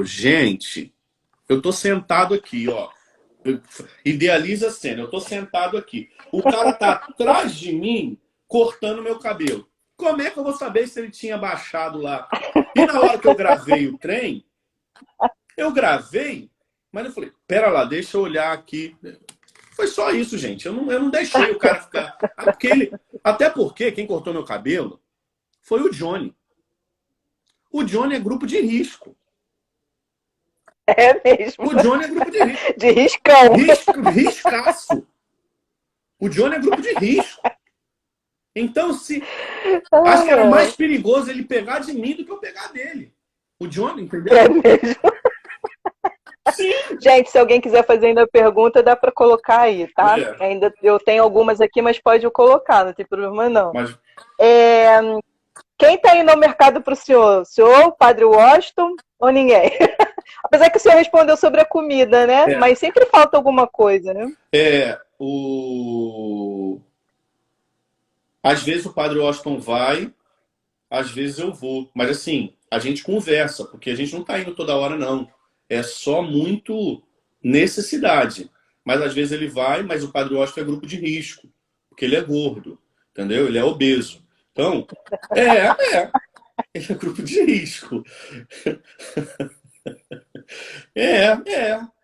Gente, eu tô sentado aqui, ó. Idealiza a cena, eu tô sentado aqui. O cara tá atrás de mim cortando meu cabelo. Como é que eu vou saber se ele tinha baixado lá? E na hora que eu gravei o trem, mas eu falei, pera lá, deixa eu olhar aqui. Foi só isso, gente. Eu não deixei o cara ficar... Até porque quem cortou meu cabelo foi o Johnny. O Johnny é grupo de risco. É mesmo. O Johnny é grupo de risco. De riscão. Riscaço. O Johnny é grupo de risco. Então, acho que era mais perigoso ele pegar de mim do que eu pegar dele. O Johnny, entendeu? É mesmo. Sim. Gente, se alguém quiser fazer ainda pergunta, dá para colocar aí, tá? Ainda eu tenho algumas aqui, mas pode colocar, não tem problema não. Quem está indo ao mercado para o senhor? O senhor, o Padre Washington ou ninguém? Apesar que o senhor respondeu sobre a comida, né? Mas sempre falta alguma coisa, né? Às vezes o Padre Washington vai, às vezes eu vou. Mas assim, a gente conversa, porque a gente não está indo toda hora, não. É só muito necessidade. Mas às vezes ele vai, mas o Padre Washington é grupo de risco, porque ele é gordo, entendeu? Ele é obeso. Então, ele é grupo de risco.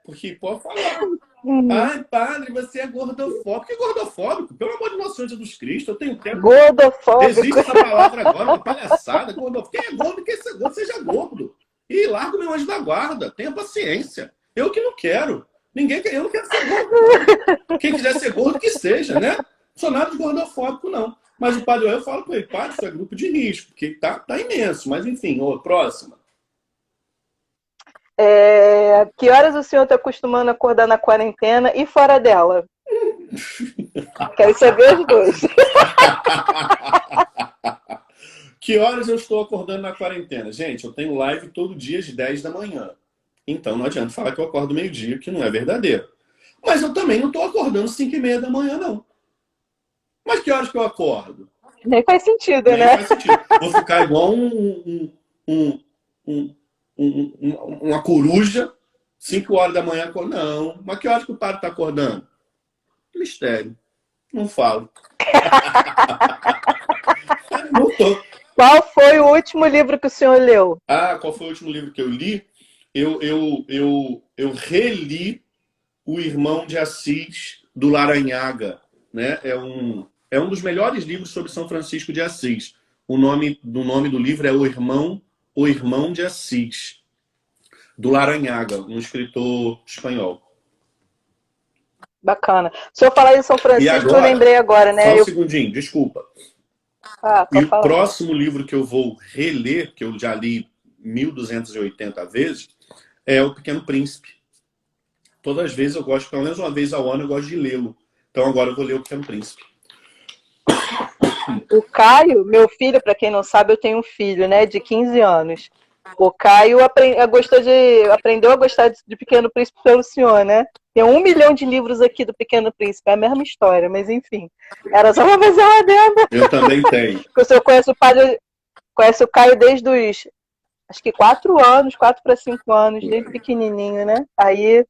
Porque pode falar. Hum. Ai, padre, você é gordofóbico. Que gordofóbico? Pelo amor de nosso Senhor Jesus Cristo, eu tenho tempo. Gordofóbico. Existe essa palavra agora, uma palhaçada. Gordofóbico. Quem é gordo, quer ser gordo, seja gordo. E larga o meu anjo da guarda. Tenha paciência. Eu que não quero. Eu não quero ser gordo, não. Quem quiser ser gordo, que seja, né? Não sou nada de gordofóbico, não. Mas o padre, eu falo com ele, padre, isso é grupo de risco, porque tá imenso. Mas enfim, próxima. Que horas o senhor está acostumando a acordar na quarentena e fora dela? Quero saber os dois. Que horas eu estou acordando na quarentena? Gente, eu tenho live todo dia às 10 da manhã. Então não adianta falar que eu acordo meio-dia, que não é verdadeiro. Mas eu também não estou acordando 5h30 da manhã, não. Mas que horas que eu acordo? Nem faz sentido, Nem né? faz sentido. Vou ficar igual uma coruja, 5 horas da manhã. Não. Mas que horas que o padre está acordando? Mistério. Não falo. Não tô. Qual foi o último livro que o senhor leu? Qual foi o último livro que eu li? Eu reli O Irmão de Assis, do Laranhaga. Né? É um dos melhores livros sobre São Francisco de Assis. O nome do livro é O Irmão de Assis, do Laranhaga, um escritor espanhol. Bacana. O senhor falar em São E Francisco, eu agora, lembrei agora, só né? um segundinho, desculpa. E Pode o falar. próximo livro que eu vou reler, que eu já li 1.280 vezes, é O Pequeno Príncipe. Todas as vezes eu gosto, pelo menos uma vez ao ano, eu gosto de lê-lo. Então agora eu vou ler O Pequeno Príncipe. O Caio, meu filho, para quem não sabe, eu tenho um filho, né, de 15 anos. O Caio aprendeu a gostar de Pequeno Príncipe pelo senhor, né? Tem 1 milhão de livros aqui do Pequeno Príncipe, é a mesma história, mas enfim. Era só pra fazer uma adenda. Eu também tenho. Porque o senhor conhece o Caio desde os, acho que 4 anos, 4 para 5 anos, desde pequenininho, né? Aí,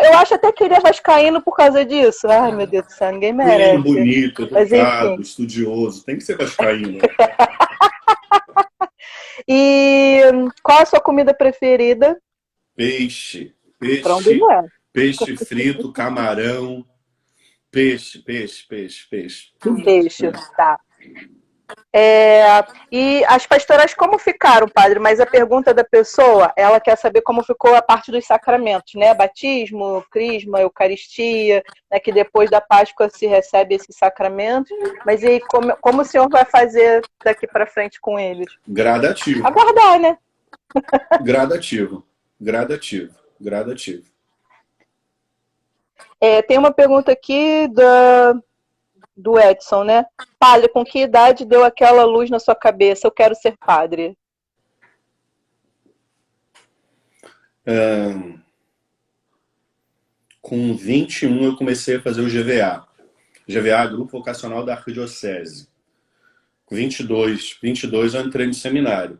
eu acho até que ele é vascaíno por causa disso. Ai, meu Deus do céu, ninguém Menino merece. bonito, Mas educado, enfim. estudioso. Tem que ser vascaíno. E qual a sua comida preferida? Peixe. Frango Peixe. não é. Peixe frito, camarão. Peixe. Tudo isso, Peixe, né? tá. E as pastorais como ficaram, padre? Mas a pergunta da pessoa, ela quer saber como ficou a parte dos sacramentos, né? Batismo, crisma, eucaristia, né? Que depois da Páscoa se recebe esses sacramentos. Mas e como o senhor vai fazer daqui para frente com eles? Gradativo. Aguardar, né? Gradativo. Tem uma pergunta aqui do Edson, né? Padre, com que idade deu aquela luz na sua cabeça? Eu quero ser padre. Com 21 eu comecei a fazer o GVA. GVA, Grupo Vocacional da Arquidiocese. Com 22 eu entrei no seminário.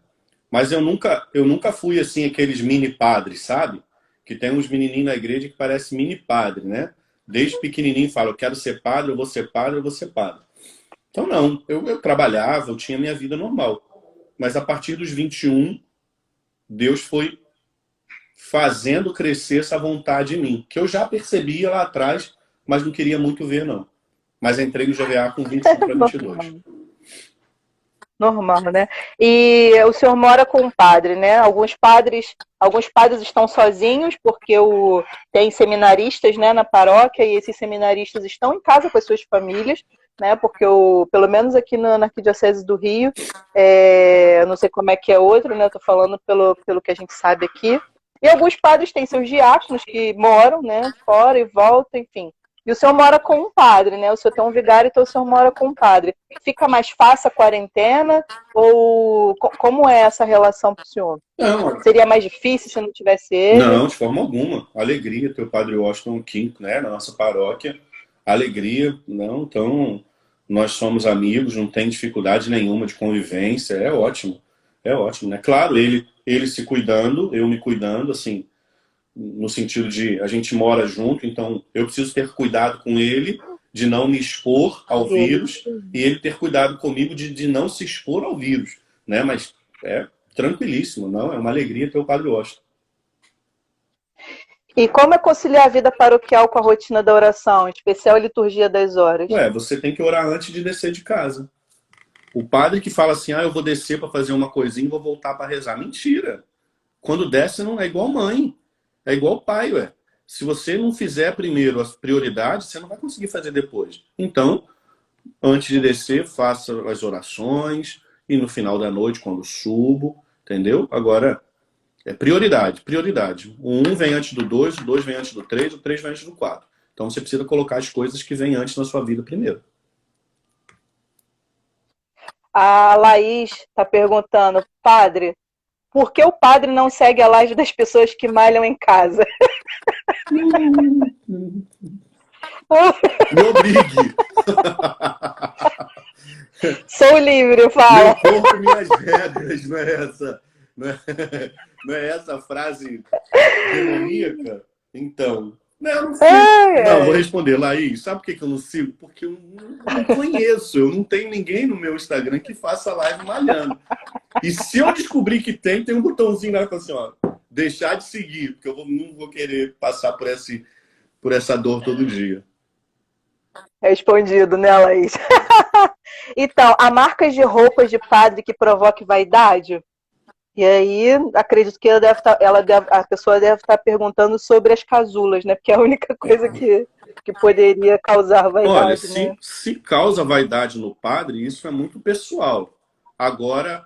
Mas eu nunca fui assim aqueles mini padres, sabe? Que tem uns menininhos na igreja que parecem mini padre, né? Desde pequenininho falo, eu quero ser padre, eu vou ser padre, eu vou ser padre. Então não, eu trabalhava, eu tinha minha vida normal. Mas a partir dos 21, Deus foi fazendo crescer essa vontade em mim, que eu já percebia lá atrás, mas não queria muito ver, não. Mas entrei no GVA com 21 para 22. Normal, né? E o senhor mora com um padre, né? Alguns padres estão sozinhos, porque tem seminaristas, né, na paróquia, e esses seminaristas estão em casa com as suas famílias, né? Porque pelo menos aqui na Arquidiocese do Rio, não sei como é que é outro, né? Eu tô falando pelo que a gente sabe aqui. E alguns padres têm seus diáconos que moram, né, fora e voltam, enfim. E o senhor mora com um padre, né? O senhor tem um vigário, então o senhor mora com um padre. Fica mais fácil a quarentena? Ou como é essa relação para o senhor? Não, Seria mais difícil se não tivesse ele? não, de forma alguma. Alegria ter o Padre Washington King, né, na nossa paróquia. Alegria, não. Então, nós somos amigos, não tem dificuldade nenhuma de convivência. É ótimo, né? Claro, ele se cuidando, eu me cuidando, assim, no sentido de a gente mora junto, então eu preciso ter cuidado com ele de não me expor ao vírus e ele ter cuidado comigo de não se expor ao vírus, né? Mas é tranquilíssimo, não? É uma alegria ter o Padre Washington. E como é conciliar a vida paroquial com a rotina da oração, em especial a liturgia das horas? Ué, você tem que orar antes de descer de casa. O padre que fala assim, eu vou descer para fazer uma coisinha e vou voltar para rezar. Mentira. Quando desce, não é igual mãe. É igual pai, ué. Se você não fizer primeiro as prioridades, você não vai conseguir fazer depois. Então, antes de descer, faça as orações e no final da noite, quando subo, entendeu? Agora, é prioridade, prioridade. O 1 vem antes do 2, o 2 vem antes do 3, o 3 vem antes do 4. Então você precisa colocar as coisas que vêm antes na sua vida primeiro. A Laís está perguntando, padre, por que o padre não segue a live das pessoas que malham em casa? Me obrigue. Sou livre, fala. Meu corpo, minhas regras, não é essa? Não é essa a frase demoníaca? Então, não, eu não sigo. Não, vou responder, Laís. Sabe por que eu não sigo? Porque eu não conheço, eu não tenho ninguém no meu Instagram que faça live malhando. E se eu descobrir que tem um botãozinho lá que fala assim, ó, deixar de seguir, porque eu não vou querer passar por essa dor todo dia. Respondido, né, Laís? Então, há marcas de roupas de padre que provoquem vaidade? E aí, acredito que a pessoa deve estar perguntando sobre as casulas, né? Porque é a única coisa que poderia causar Olha, vaidade, né? se causa vaidade no padre, isso é muito pessoal. Agora,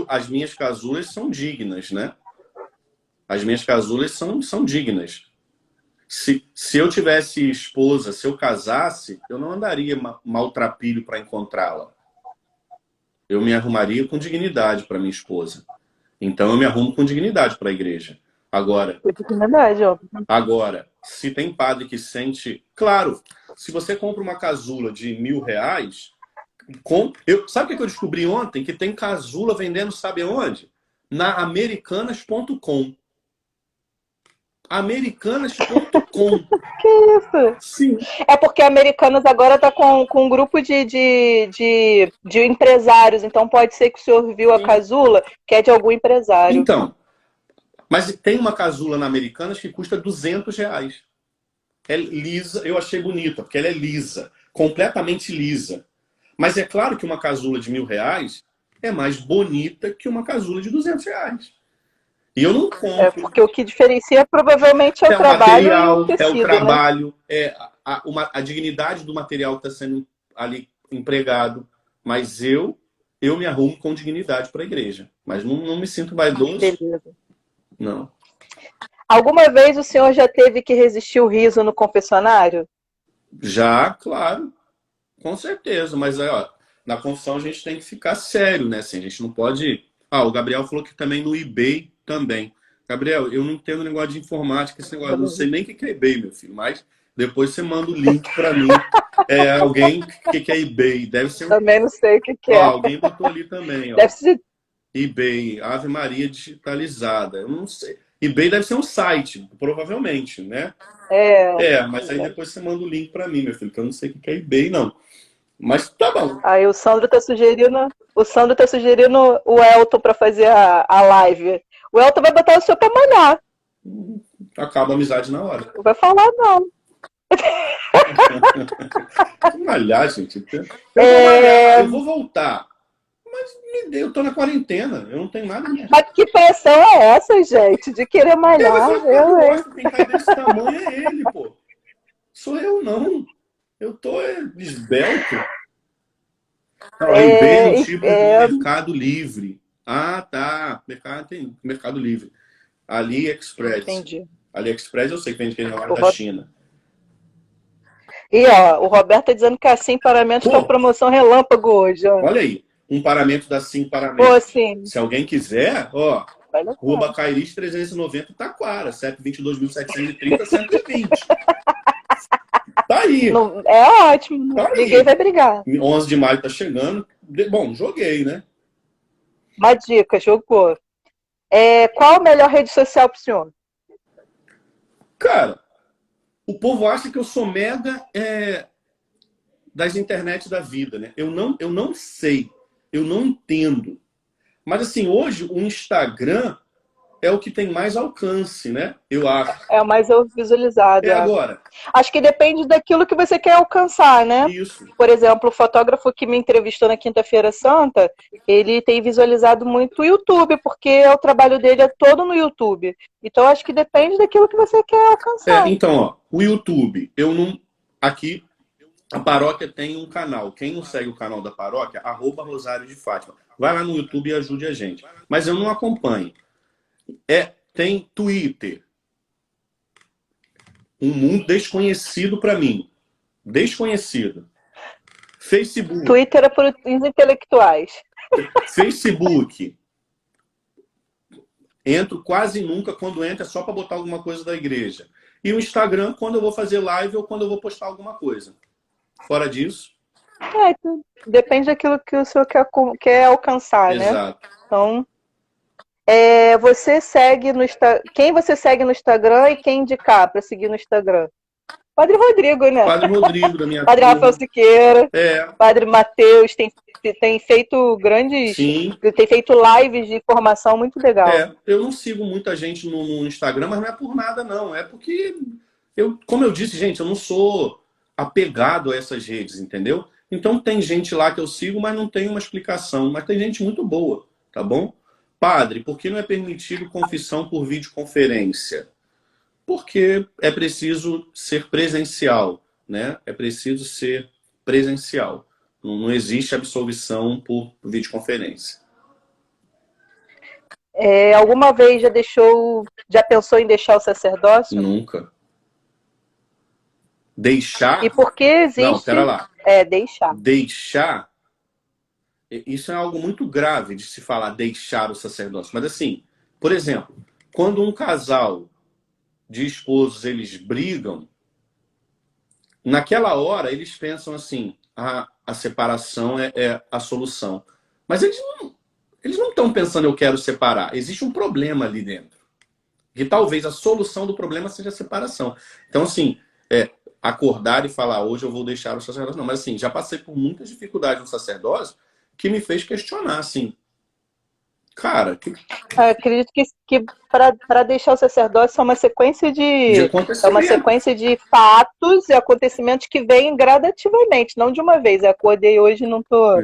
as minhas casulas são dignas, né? As minhas casulas são dignas. Se eu tivesse esposa, se eu casasse, eu não andaria maltrapilho para encontrá-la. Eu me arrumaria com dignidade para minha esposa. Então eu me arrumo com dignidade para a igreja. Agora, se tem padre que sente... Claro, se você compra uma casula de R$ 1.000, sabe o que eu descobri ontem? Que tem casula vendendo, sabe onde? Na americanas.com. Americanas.com. Que isso? Sim. É porque a Americanas agora está com um grupo de empresários, então pode ser que o senhor viu a casula, que é de algum empresário. Então, mas tem uma casula na Americanas que custa R$ 200. É lisa, eu achei bonita, porque ela é lisa, completamente lisa. Mas é claro que uma casula de R$ 1.000 é mais bonita que uma casula de R$ 200. E eu não compro. É porque o que diferencia provavelmente é o trabalho e o tecido, é o trabalho, né? A dignidade do material que está sendo ali empregado. Mas eu me arrumo com dignidade para a igreja. Mas não me sinto vaidoso. Beleza. Não. Alguma vez o senhor já teve que resistir o riso no confessionário? Já, claro. Com certeza. Mas ó, na confissão a gente tem que ficar sério, né? Assim, a gente não pode... o Gabriel falou que também no eBay também. Gabriel, eu não entendo negócio de informática, esse negócio. Eu não sei nem o que é eBay, meu filho. Mas depois você manda o link para mim. Alguém, o que é eBay? Deve ser Também não sei o que é. Alguém botou ali também, ó. Deve ser... eBay, Ave Maria digitalizada. Eu não sei. eBay deve ser um site, provavelmente, né? Mas aí depois você manda o link para mim, meu filho, que eu não sei o que é eBay, não. Mas tá bom. Aí o Sandro tá sugerindo o Elton para fazer a live. O Elton vai botar o senhor para malhar. Acaba a amizade na hora. Não vai falar, não. Malhar, gente. Eu vou voltar. Mas eu tô na quarentena, eu não tenho nada. Mas que pressão é essa, gente? De querer malhar? Eu gosto, quem tá desse tamanho é ele, pô. Sou eu, não. Eu tô esbelto. eBay é um tipo de Mercado Livre. Ah, tá. Mercado Livre. AliExpress. Entendi. AliExpress eu sei que vende aquele negócio da China. E ó, o Roberto tá dizendo que a Sim Paramentos tá promoção relâmpago hoje. Ó. Olha aí, um paramento da Sim Paramentos. Pô, sim. Se alguém quiser, ó, Rua Bacairis 390 Taquara, 722.730, 120. Tá aí. É ótimo. Tá ninguém vai brigar. 11 de maio tá chegando. Bom, joguei, né? Uma dica, jogou. Qual a melhor rede social pro senhor? Cara, o povo acha que eu sou mega das internet da vida, né? Eu não sei, eu não entendo. Mas assim, hoje o Instagram é o que tem mais alcance, né? Eu acho. É o mais visualizado. É agora. Acho que depende daquilo que você quer alcançar, né? Isso. Por exemplo, o fotógrafo que me entrevistou na Quinta-feira Santa, ele tem visualizado muito o YouTube, porque o trabalho dele é todo no YouTube. Então, acho que depende daquilo que você quer alcançar. Então, ó, o YouTube, eu não. Aqui, a paróquia tem um canal. Quem não segue o canal da paróquia, @Rosário de Fátima. Vai lá no YouTube e ajude a gente. Mas eu não acompanho. Tem Twitter. Um mundo desconhecido para mim. Desconhecido. Facebook. Twitter é para os intelectuais. Facebook. Entro quase nunca, quando entro é só para botar alguma coisa da igreja. E o Instagram, quando eu vou fazer live ou quando eu vou postar alguma coisa. Fora disso. Depende daquilo que o senhor quer alcançar, né? Exato. Então, você segue no quem você segue no Instagram e quem indicar para seguir no Instagram? Padre Rodrigo, né? Padre Rodrigo, da minha Padre Rafael Siqueira, Padre Matheus, tem feito grandes. Sim. Tem feito lives de formação muito legal. Eu não sigo muita gente no Instagram, mas não é por nada, não. É porque, como eu disse, gente, eu não sou apegado a essas redes, entendeu? Então tem gente lá que eu sigo, mas não tem uma explicação. Mas tem gente muito boa, tá bom? Padre, por que não é permitido confissão por videoconferência? Porque é preciso ser presencial, né? É preciso ser presencial. Não existe absolvição por videoconferência. Alguma vez já pensou em deixar o sacerdócio? Nunca. Deixar? E por que existe? Não, pera lá. Deixar. Deixar, isso é algo muito grave de se falar deixar o sacerdócio. Mas assim, por exemplo, quando um casal de esposos, eles brigam, naquela hora eles pensam assim, a separação é a solução. Mas eles não estão pensando, eu quero separar. Existe um problema ali dentro. E talvez a solução do problema seja a separação. Então, assim, acordar e falar, hoje eu vou deixar o sacerdócio. Não, mas assim, já passei por muitas dificuldades no sacerdócio que me fez questionar, assim, cara... Acredito que para deixar o sacerdócio é uma sequência de fatos e acontecimentos que vêm gradativamente, não de uma vez. Eu acordei hoje e não estou...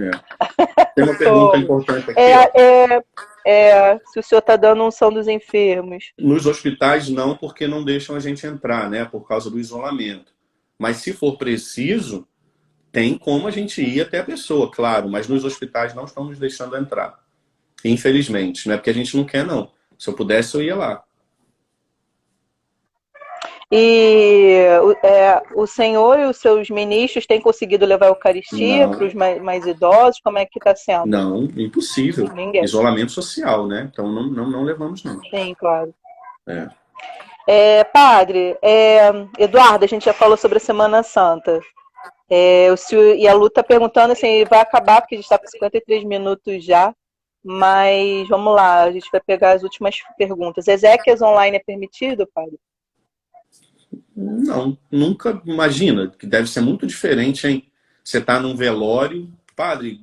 Tem uma pergunta importante aqui. Se o senhor está dando unção dos enfermos. Nos hospitais não, porque não deixam a gente entrar, né? Por causa do isolamento. Mas se for preciso, tem como a gente ir até a pessoa, claro. Mas nos hospitais não estão nos deixando entrar. Infelizmente. Não é porque a gente não quer, não. Se eu pudesse, eu ia lá. E o senhor e os seus ministros têm conseguido levar a Eucaristia para os mais idosos? Como é que está sendo? Não, impossível. Ninguém. Isolamento social, né? Então não levamos, não. Sim, claro. Padre, Eduardo, a gente já falou sobre a Semana Santa. E a Lu está perguntando assim, vai acabar, porque a gente está com 53 minutos já. Mas vamos lá, a gente vai pegar as últimas perguntas. Exéquias online é permitido, padre? Não, nunca. Imagina, que deve ser muito diferente, hein? Você tá num velório, padre,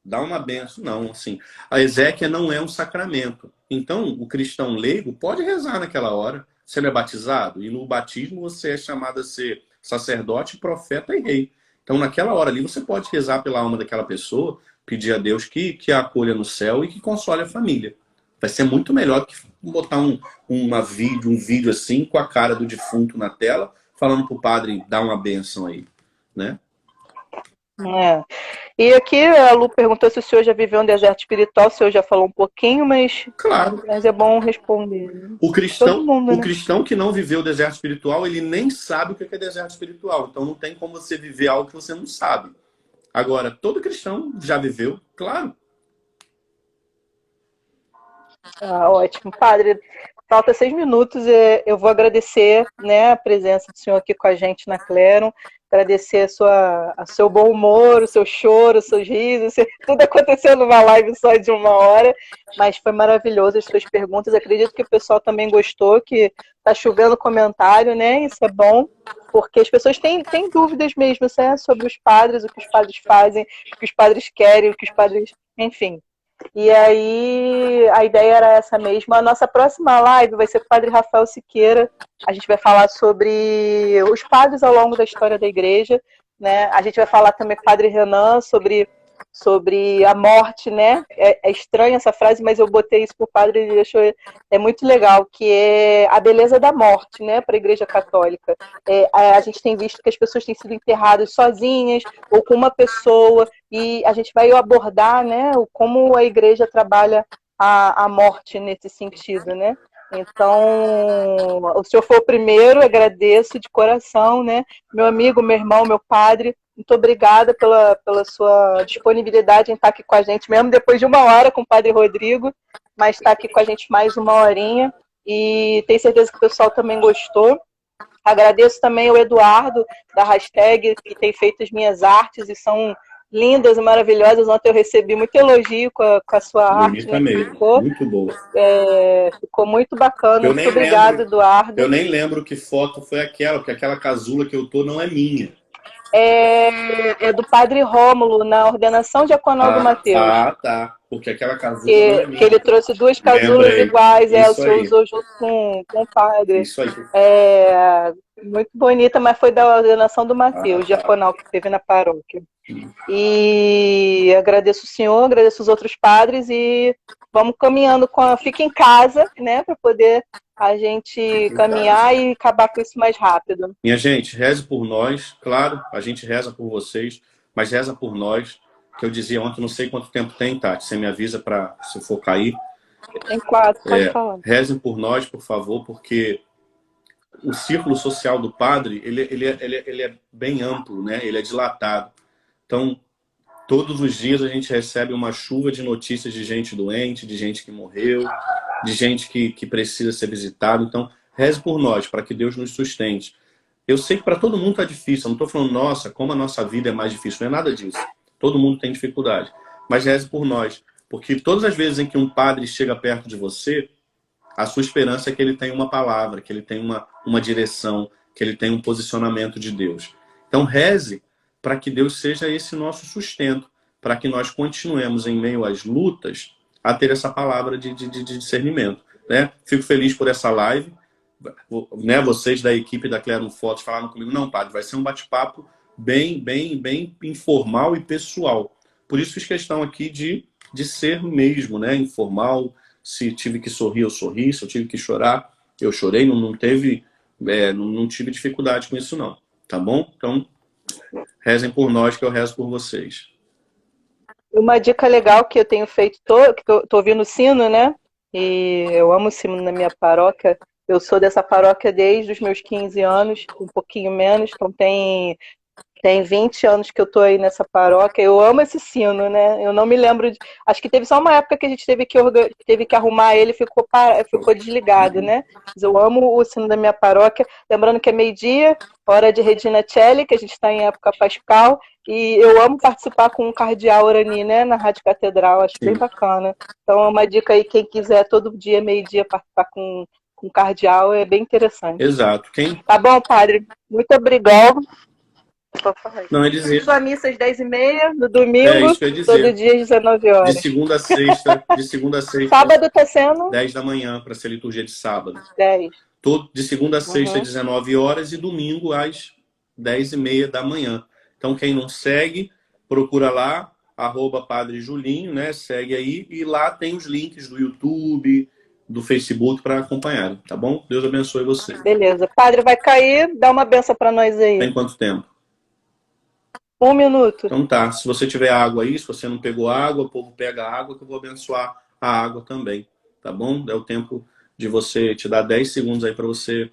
dá uma benção. Não, assim, a exéquia não é um sacramento. Então, o cristão leigo pode rezar naquela hora. Se ele é batizado, e no batismo você é chamado a ser sacerdote, profeta e rei. Então, naquela hora ali, você pode rezar pela alma daquela pessoa, pedir a Deus que a acolha no céu e que console a família. Vai ser muito melhor que botar um vídeo assim com a cara do defunto na tela, falando pro padre dar uma bênção aí, né? E aqui a Lu perguntou se o senhor já viveu um deserto espiritual, o senhor já falou um pouquinho, mas, claro. Mas é bom responder. Né? O cristão, mundo, né? cristão que não viveu o deserto espiritual, ele nem sabe o que é deserto espiritual. Então não tem como você viver algo que você não sabe. Agora, todo cristão já viveu, claro. Ótimo. Padre, falta 6 minutos. Eu vou agradecer, né, a presença do senhor aqui com a gente na Cleron, agradecer a seu bom humor, o seu choro, os seus risos, tudo aconteceu numa live só de 1 hora, mas foi maravilhoso as suas perguntas. Acredito que o pessoal também gostou, que tá chovendo comentário, né? Isso é bom, porque as pessoas têm dúvidas mesmo, né, sobre os padres, o que os padres fazem, o que os padres querem, o que os padres... Enfim. E aí a ideia era essa mesma. A nossa próxima live vai ser com o Padre Rafael Siqueira. A gente vai falar sobre os padres ao longo da história da igreja, né? A gente vai falar também com o Padre Renan sobre a morte, né? É estranha essa frase, mas eu botei isso pro padre e ele achou muito legal, que é a beleza da morte, né? Para a Igreja Católica. A gente tem visto que as pessoas têm sido enterradas sozinhas ou com uma pessoa, e a gente vai abordar, né? Como a Igreja trabalha a morte nesse sentido, né? Então, o senhor foi o primeiro, agradeço de coração, né? Meu amigo, meu irmão, meu padre, muito obrigada pela sua disponibilidade em estar aqui com a gente, mesmo depois de 1 hora com o Padre Rodrigo, mas estar aqui com a gente mais 1 horinha. E tenho certeza que o pessoal também gostou. Agradeço também ao Eduardo, da Hashtag, que tem feito as minhas artes e são lindas e maravilhosas. Ontem eu recebi muito elogio com a sua arte, Bonita né, que mesmo, ficou. muito boa. Ficou muito bacana. Eu Muito nem obrigada, lembro, Eduardo. eu nem lembro que foto foi aquela, porque aquela casula que eu tô não é minha. É do Padre Rômulo, na ordenação diaconal do Mateus. Tá. Porque aquela casula não é Que minha. ele trouxe 2 casulas Lembrei. iguais, o Isso senhor aí. usou junto com o padre. Isso aí. Muito bonita, mas foi da ordenação do Mateus, Tá. diaconal, que teve na paróquia. E agradeço o senhor, agradeço os outros padres e vamos caminhando fica em casa, né, para poder a gente caminhar e acabar com isso mais rápido. Minha gente, reze por nós. Claro, a gente reza por vocês, mas reza por nós. Que eu dizia ontem, não sei quanto tempo tem, Tati. Você me avisa para se for cair. Tem 4, pode falar. Rezem por nós, por favor, porque o círculo social do padre, ele é bem amplo, né? Ele é dilatado. Então, todos os dias a gente recebe uma chuva de notícias de gente doente, de gente que morreu, de gente que precisa ser visitado. Então, reze por nós, para que Deus nos sustente. Eu sei que para todo mundo está difícil. Eu não estou falando, nossa, como a nossa vida é mais difícil. Não é nada disso. Todo mundo tem dificuldade. Mas reze por nós. Porque todas as vezes em que um padre chega perto de você, a sua esperança é que ele tenha uma palavra, que ele tenha uma direção, que ele tenha um posicionamento de Deus. Então reze para que Deus seja esse nosso sustento, para que nós continuemos em meio às lutas a ter essa palavra de discernimento. Né? Fico feliz por essa live. Né? Vocês da equipe da Clerum Fotos falaram comigo, não, padre, vai ser um bate-papo bem informal e pessoal. Por isso fiz questão aqui de ser mesmo, né? Informal. Se tive que sorrir, eu sorri. Se eu tive que chorar, eu chorei. Não tive dificuldade com isso, não. Tá bom? Então, rezem por nós, que eu rezo por vocês. Uma dica legal que eu tenho feito, que eu tô ouvindo o sino, né? E eu amo o sino na minha paróquia. Eu sou dessa paróquia desde os meus 15 anos, um pouquinho menos, então tem 20 anos que eu tô aí nessa paróquia. Eu amo esse sino, né? Eu não me lembro Acho que teve só uma época que a gente teve que arrumar ele e ficou desligado, né? Mas eu amo o sino da minha paróquia. Lembrando que é meio-dia, hora de Regina Celli, que a gente está em época pascal. E eu amo participar com o Cardeal Orani, né? Na Rádio Catedral. Acho bem bacana. Então, uma dica aí, quem quiser todo dia, meio-dia, participar com o Cardeal, é bem interessante. Exato. Tá bom, padre? Muito obrigado. Não, é dizer. Sua missa às 10h30, no domingo, isso que eu ia dizer. todo dia às 19 horas. De segunda a sexta. Sábado está sendo? 10 da manhã, para ser liturgia de sábado. 10. De segunda a sexta, 19 horas, e domingo às 10h30 da manhã. Então, quem não segue, procura lá, @Padre Julinho, né? Segue aí, e lá tem os links do YouTube, do Facebook para acompanhar, tá bom? Deus abençoe você. Beleza. Padre, vai cair, dá uma benção para nós aí. Tem quanto tempo? 1 minuto. Então tá, se você tiver água aí, se você não pegou água, o povo pega água, que eu vou abençoar a água também, tá bom? É o tempo de você, te dar 10 segundos aí para você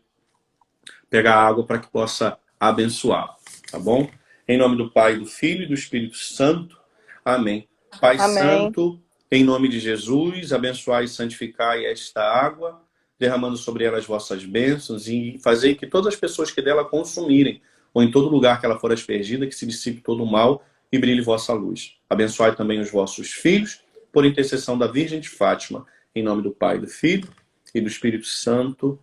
pegar água para que possa abençoar, tá bom? Em nome do Pai, do Filho e do Espírito Santo. Amém. Pai Santo, em nome de Jesus, abençoai e santificai esta água, derramando sobre ela as vossas bênçãos e fazei que todas as pessoas que dela consumirem, ou em todo lugar que ela for aspergida, que se dissipe todo o mal e brilhe vossa luz. Abençoai também os vossos filhos, por intercessão da Virgem de Fátima, em nome do Pai, do Filho e do Espírito Santo.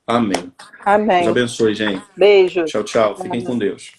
Amém. Amém. Deus abençoe, gente. Beijo. Tchau, tchau. Fiquem com Deus.